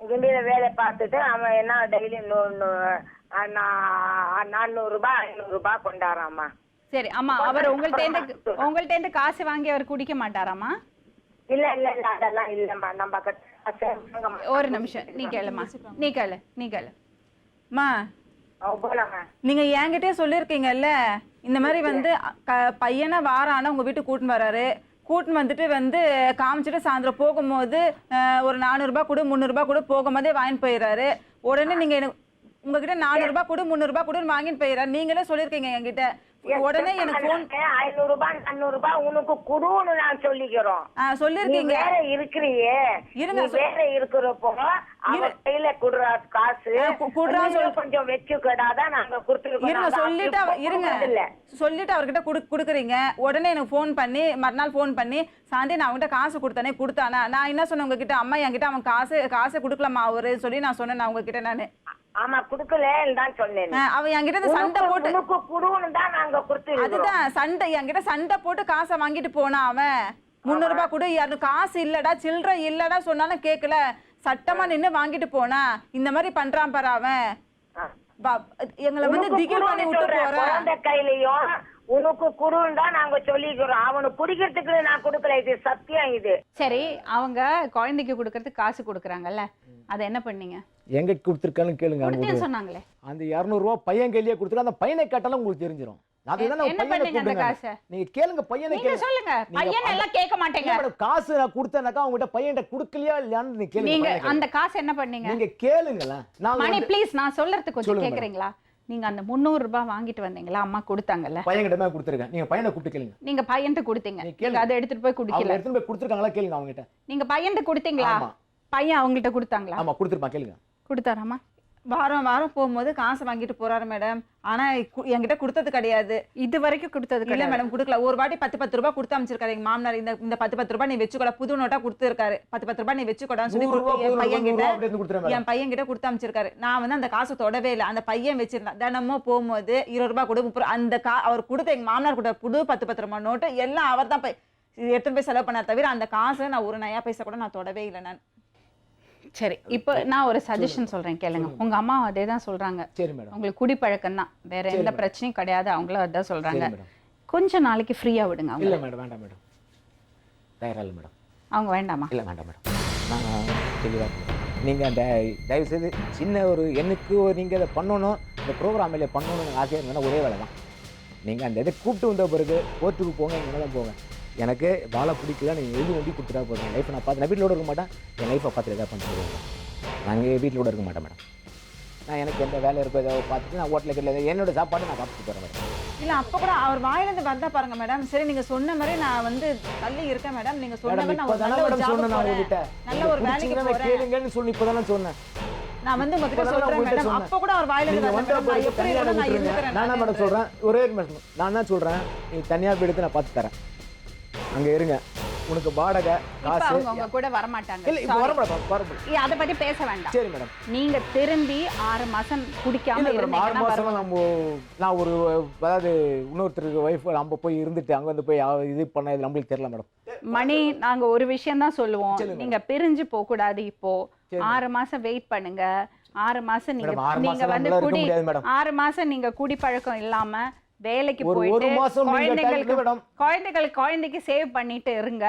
கிண்டியில வேலை பார்த்துட்டு அவன் என்ன டெய்லி 400 ரூபாய் 500 ரூபாய் கொண்டாடுறாம்மா. சரி அம்மா, அவர் உங்கள்கிட்ட காசு வாங்கி அவர் குடிக்க மாட்டாராம்மா? இல்ல இல்ல இல்ல, அதெல்லாம் இல்லம்மா. நம்ம ஒரு நிமிஷம், நீ கேளுமா, நீ கேளு. மா, நீங்க என்கிட்டயே சொல்லியிருக்கீங்கல்ல, இந்த மாதிரி வந்து பையனை வாரான உங்க வீட்டுக்கு கூட்டின்னு வராரு, கூட்டின்னு வந்துட்டு காமிச்சிட்டு சாயந்தரம் போகும்போது ஒரு 400 ரூபாய் கொடு 300 ரூபாய் கொடு, போகும்போதே வாங்கிட்டு போயிடுறாரு. உடனே நீங்க உங்ககிட்ட 400 ரூபாய் கொடு 300 ரூபாய் கொடுன்னு வாங்கிட்டு போயிடுறாரு. நீங்களே சொல்லியிருக்கீங்க என்கிட்ட. உடனே எனக்கு போன் 500 ரூபாய் 500 ரூபாய் உனக்கு குடுன்னு நான் சொல்லிக்கிறோம். சொல்லிருக்கீங்க. வேற இருக்கிறியே, இருங்க, வேற இருக்கிறப்போ அவ கையில குடுற காசு கொஞ்சம் வச்சுக்கடாதான் நாங்க கொடுத்துருக்கோம். சொல்லிட்டு அவர்கிட்ட குடுக்குறீங்க. உடனே எனக்கு போன் பண்ணி மறுநாள் போன் பண்ணி, சாந்தி நான் அவங்ககிட்ட காசு கொடுத்தானா? நான் என்ன சொன்னேன் உங்ககிட்ட, அம்மா என்கிட்ட அவன் காசு கொடுக்கலாமா அவரு சொல்லி நான் சொன்னேன். நான் உங்ககிட்ட நானு ஆமா குடுக்கலன்னு தான் சொன்னேன். அவன் என்கிட்ட சண்டை போட்டு அதுதான் சண்டை, என்கிட்ட சண்டை போட்டு காசை வாங்கிட்டு போனா. அவன் 300 ரூபாய் கொடு, காசு இல்லடா சில்லறை இல்லடா சொன்னாலும் கேட்கல, சட்டமா நின்னு வாங்கிட்டு போனா. இந்த மாதிரி பண்றான் பாரு அவன். எங்களை திகில் பண்ணி விட்டு போறான். கையிலயும் உனக்கு குடுன்னு தான் நாங்க சொல்லிக்கிறோம். அவனுக்கு குடிக்கிறதுக்கு நான் கொடுக்கல, இது சத்தியம். இது சரி, அவங்க குழந்தைக்கு கொடுக்கறதுக்கு காசு கொடுக்குறாங்கல்ல, அதை என்ன பண்ணீங்க? எங்க கொடுத்துருக்கான்னு கேளுங்க. சொன்னாங்களே அந்த 200 ரூபா பையன் கையிலேயே கொடுத்துருக்க, அந்த பையனை கேட்டாலும் உங்களுக்கு தெரிஞ்சிடும். அதுதான் நான் என்ன பையனை பண்ணீங்க அந்த கூப்பிடுங்க. காசை? நீங்க கேளுங்க பையனை நீங்க கேளுங்க. சொல்லுங்க. நீங்க பையன் எல்லாம் கேட்க மாட்டேங்க. இல்ல மேடம், காசு நான் கொடுத்தேனாக்கா அவங்ககிட்ட பையன்கிட்ட கொடுக்கலையா இல்லையான்னு நீங்க கேளுங்க. நீங்க பையனை கேளுங்க. அந்த காசு என்ன பண்ணீங்க? நீங்க கேளுங்களேன். நான் மணி வந்து ப்ளீஸ், நான் சொல்றதுக்கு கொஞ்சம் சொல்லுங்க கேக்குறீங்களா? நீங்க அந்த 300 ரூபாய் வாங்கிட்டு வந்தீங்களா? அம்மா கொடுத்தாங்கல்ல, பையன்கிட்ட தான் கொடுத்துருக்கேன். நீங்க பையனை கூப்பிட்டு கேளுங்க. நீங்க பையன்ட்ட கொடுத்தீங்க, நீ கேளுங்க. நீங்க அதை எடுத்துட்டு போய் அவங்க குடிக்கல. எடுத்துட்டு போய் கொடுத்துருக்காங்களா கேளுங்க அவங்ககிட்ட. நீங்க பையன்ட்ட கொடுத்தீங்களா? ஆமா. பையன் அவங்கள்ட்ட கொடுத்தாங்களா? ஆமா கொடுத்துருப்பான், கேளுங்க. கொடுத்தாராமா? வாரம் வாரம் போகும்போது காசு வாங்கிட்டு போறாரு மேடம். ஆனா என்கிட்ட கொடுத்தது கிடையாது. இது வரைக்கும் கொடுத்தது இல்ல கிடையாது. மேடம் கொடுக்கல. ஒரு வாட்டி 10 ரூபாய் கொடுத்து அமைச்சிருக்காரு எங்க மாமனார். இந்த 10 ரூபாய் நீ வச்சுக்கோடா, புது நோட்டா கொடுத்துருக்காரு. 10 ரூபாய் நீ வச்சுக்கோடான்னு சொல்லி 100 ரூபா, என் 100 பையன் கிட்ட ரூபா எடுத்து கொடுத்துறேன் என் பையன் கிட்ட கொடுத்து அமைச்சிருக்காரு. நான் வந்து அந்த காசை தொடவே இல்லை. அந்த பையன் வச்சிருந்தான். தினமும் போகும்போது 20 ரூபாய் கொடு, 30 அந்த அவர் கொடுத்த எங்க மாமனார் கூட புது 10 ரூபாய் நோட்டு எல்லாம் அவர் தான் எடுத்துட்டு போய் செலவு பண்ண தவிர அந்த காசை நான் ஒரு நயா பைசா கூட நான் தொடவே இல்லை. நான் சரி, இப்போ நான் ஒரு சஜஷன் சொல்றேன் கேளுங்க. உங்க அம்மா அதே தான் சொல்றாங்க. சரி மேடம். உங்களுக்கு குடிப்பழக்கம் தான், வேற எந்த பிரச்சனையும் கிடையாது. அவங்களும் அதான் சொல்றாங்க. சரி மேடம். கொஞ்ச நாளைக்கு ஃப்ரீயா விடுங்க அவங்க. இல்ல மேடம், வேண்டாம் மேடம். தயாரா இல்லை மேடம். அவங்க வேண்டாமா? இல்லை வேண்டாம் மேடம். நான் தெளிவாக நீங்கள் அந்த தயவு செய்து சின்ன ஒரு எனக்கு நீங்கள் அதை பண்ணணும், இந்த ப்ரோக்ராமில் பண்ணணும்னு ஆசையாக இருந்தால் ஒரே வேலை தான். நீங்கள் அந்த இதை கூப்பிட்டு வந்த பிறகு கோர்ட்டுக்கு போங்க, எங்கேனாலும் போங்க. எனக்கு வாழை பிடிக்கல, நீங்கள் எழுதி ஒண்டி கொடுத்துட்டா போதும். லைஃப்பை நான் பார்த்து, நான் வீட்டிலோட இருக்க மாட்டேன். என் லைஃப்பை பார்த்து எதாவது பண்ணிட்டு நாங்கள் வீட்டிலோட இருக்க மாட்டேன் மேடம். நான் எனக்கு எந்த வேலை இருக்கோ ஏதாவது பார்த்துட்டு நான் ஹோட்டலுக்கு இல்லை என்னோட சாப்பாடு நான் சாப்பிட்டு போகிறேன் மேடம். இல்ல அப்ப கூட அவர் வாயிலிருந்து வந்தா பாருங்க மேடம். சரி நீங்க சொன்ன மாதிரி நான் வந்து தள்ளி இருக்கேன் மேடம். நீங்க சொன்ன மாதிரி நான் ஒரு நல்ல ஒரு ஜாப் போறேன், நல்ல ஒரு வேலைக்கு போறேன் கேளுங்கன்னு சொல்லி இப்போதானே சொன்னேன். நான் வந்து உங்ககிட்ட சொல்றேன் மேடம். அப்ப கூட அவர் வாயிலிருந்து வந்தா நான் எப்படி இருந்தாலும் நான் இருந்துக்கிறேன். நான் மேடம் சொல்றேன், ஒரே நிமிஷம். நான் என்ன சொல்றேன், நீ தனியா போய் எடுத்து நான் பார்த்து தரேன், அங்க இருங்க. உனக்கு வாடகை இப்ப காசு அவங்க உங்க கூட வர மாட்டாங்க. இல்ல இப்போ வர மேடம், வர மேடம். அத பத்தி பேச வேண்டாம். சரி மேடம். நீங்க திரும்பி 6 மாசம் குடிக்காம இல்ல மேடம், 6 இருந்தீங்கன்னா மாசமா நான் ஒரு அதாவது இன்னொருத்தருக்கு ஒய்ஃப் நம்ம போய் இருந்துட்டு அங்க வந்து போய் இது பண்ண இது நம்மளுக்கு தெரியல மேடம். மணி, நாங்க ஒரு விஷயம் தான் சொல்லுவோம். சொல்லுங்க. நீங்க பிரிஞ்சு போக கூடாது. இப்போ 6 மாசம் வெயிட் பண்ணுங்க. 6 மாசம் நீங்க மேடம், 6 நீங்க மாசம் வந்து நம்மளால குடி இருக்க முடியாது மேடம். 6 மாசம் நீங்க குடி பழக்கம் இல்லாம வேலைக்கு ஒரு போயிட்டு மாசம் நீங்க time இல்ல மேடம். குழந்தைக்கு சேவ் பண்ணிட்டு இருங்க.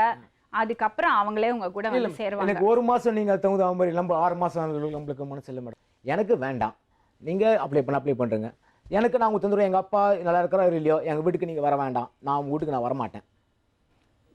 அதுக்கப்புறம் அவங்களே உங்க கூட வந்து சேருவாங்க. எனக்கு ஒரு மாசம் நீங்க தகுந்த மாதிரி நம்ம 6 மாசம் நம்மளுக்கு மனசு இல்லை மேடம். எனக்கு வேண்டாம். நீங்க அப்ளை பண்ணுங்க. எனக்கு நான் உங்களுக்கு தந்துடுவேன். எங்க அப்பா நல்லா இருக்கிறாரு இல்லையோ, எங்க வீட்டுக்கு நீங்க வர வேண்டாம். நான் உங்க வீட்டுக்கு நான் வர மாட்டேன்.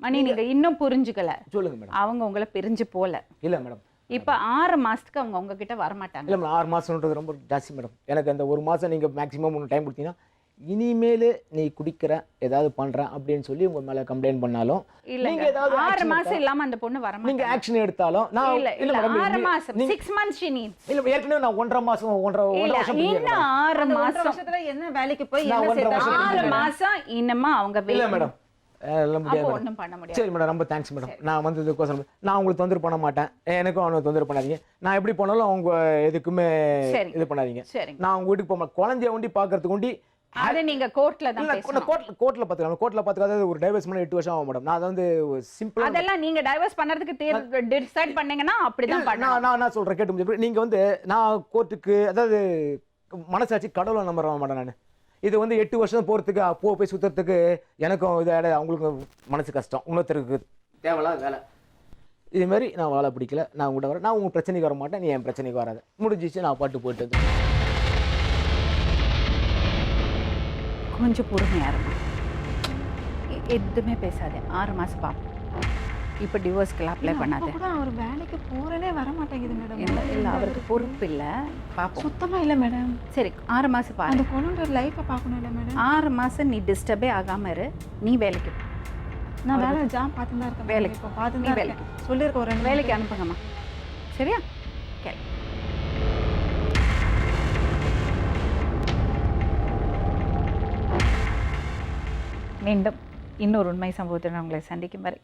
மணி, நீங்க இன்னும் புரிஞ்சுக்கல. சொல்லுங்க மேடம். அவங்க உங்களை பிரிஞ்சு போல. இல்ல மேடம், இப்ப 6 மாசத்துக்கு அவங்க உங்ககிட்ட வர மாட்டாங்க. இல்லை மேடம், 6 மாதம்ன்றது ரொம்ப ஜாஸ்தி மேடம். எனக்கு அந்த ஒரு மாதம் நீங்கள் மேக்ஸிமம் ஒன்று டைம் கொடுத்தீங்கன்னா, இனிமேல் நீ குடிக்கிற ஏதாவது பண்ணுற அப்படின்னு சொல்லி உங்கள் மேலே கம்ப்ளைண்ட் பண்ணாலும் இல்லங்க, 6 மாசம் இல்லாம அந்த பொண்ணு வர நீங்கள் மாட்டாங்க. ஆக்ஷன் எடுத்தாலும் நான் இல்ல இல்லை இல்ல, மேடம். 6 மாசம் 6 months she needs. இல்லை ஏற்கனவே நான் 1.5 மாதம் இல்ல, வருஷம் இன்னும் 6 அந்த 1.5 மாசம் வருஷத்துல என்ன வேலைக்கு போய் நான் என்ன 1.5 செய்தாலும் வருஷம் 6 மாசம் இன்னமா அவங்க இல்லை wait மேடம், எல்லாம் முடியாது அப்போ மேடம். ஒண்ணும் பண்ண முடியாது. சரி மேடம், ரொம்ப தேங்க்ஸ் மேடம். நான் வந்ததுக்கோசரம் நான் உங்களுக்கு தொந்தரவு பண்ண மாட்டேன். எனக்கும் அவனை தொந்தரவு பண்ணாதீங்க. நான் எப்படி போனாலும் அவங்க எதுக்குமே சரி. இது பண்ணாதீங்க. சரிங்க. நான் உங்க வீட்டுக்கு போக மாட்டேன். குழந்தைய ஒண்டி பார்க்கறதுக்கு ஒண்டி அது நீங்க கோர்ட்ல தான் இல்ல பேசணும். கோர்ட்ல பாத்துக்கலாம். ஒரு டைவர்ஸ் பண்ண 8 வருஷம் ஆகும் மேடம். நான் வந்து சிம்பிளா அதெல்லாம் நீங்க டைவர்ஸ் பண்றதுக்கு டிசைட் பண்ணீங்கன்னா அப்படிதான் பண்ணணும். நான் சொல்றேன் கேட்டு முடிஞ்சு. நீங்க வந்து நான் கோர்ட்டுக்கு அதாவது மனசாட்சி கடவுளை நம்ப மாட்டேன். நான் இது வந்து 8 வருஷம் போறதுக்கு போய் சுத்துறதுக்கு எனக்கும் இது அவங்களுக்கும் மனசு கஷ்டம். இன்னொருத்தருக்கு தேவையில்லாத வேலை. இது மாதிரி நான் வாழ பிடிக்கல. நான் உங்கள்கிட்ட வரேன். நான் உங்க பிரச்சனைக்கு வர மாட்டேன். நீ என் பிரச்சனைக்கு வராது. முடிஞ்சிச்சு, நான் பாட்டு போயிட்டு வந்து கொஞ்சம் பொறுமையா இருங்க. எதுவுமே பேசாதே. 6 மாசம் பாப்போம். இப்போ டிவோர்ஸ்க்கு அப்ளை பண்ணாத. கூட அவர் வேலைக்கு போறதே வர மாட்டேங்குது மேடம். இல்ல இல்ல, அவருக்கு பொறுப்பு இல்ல. பாப்போம். சுத்தமா இல்ல மேடம். சரி, 6 மாசம் பாரு. அந்த பொண்ணோட லைஃபை பார்க்கணும் இல்ல மேடம். 6 மாசம் நீ டிஸ்டர்பே ஆகாம இரு. நீ வேலைக்கு போ. நான் வேலை ஜாப் பார்த்து தான் இருக்கேன். வேலைக்கு இப்போ பார்த்து நீ தான் வேலைக்கு இருக்கேன். சொல்லியிருக்க ஒரு 2 வேலைக்கு அனுப்புங்கம்மா. சரியா? கேளு. மீண்டும் இன்னொரு உண்மை சம்பவத்துடன் உங்களை சந்திக்கும் வரை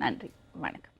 நன்றி, வணக்கம்.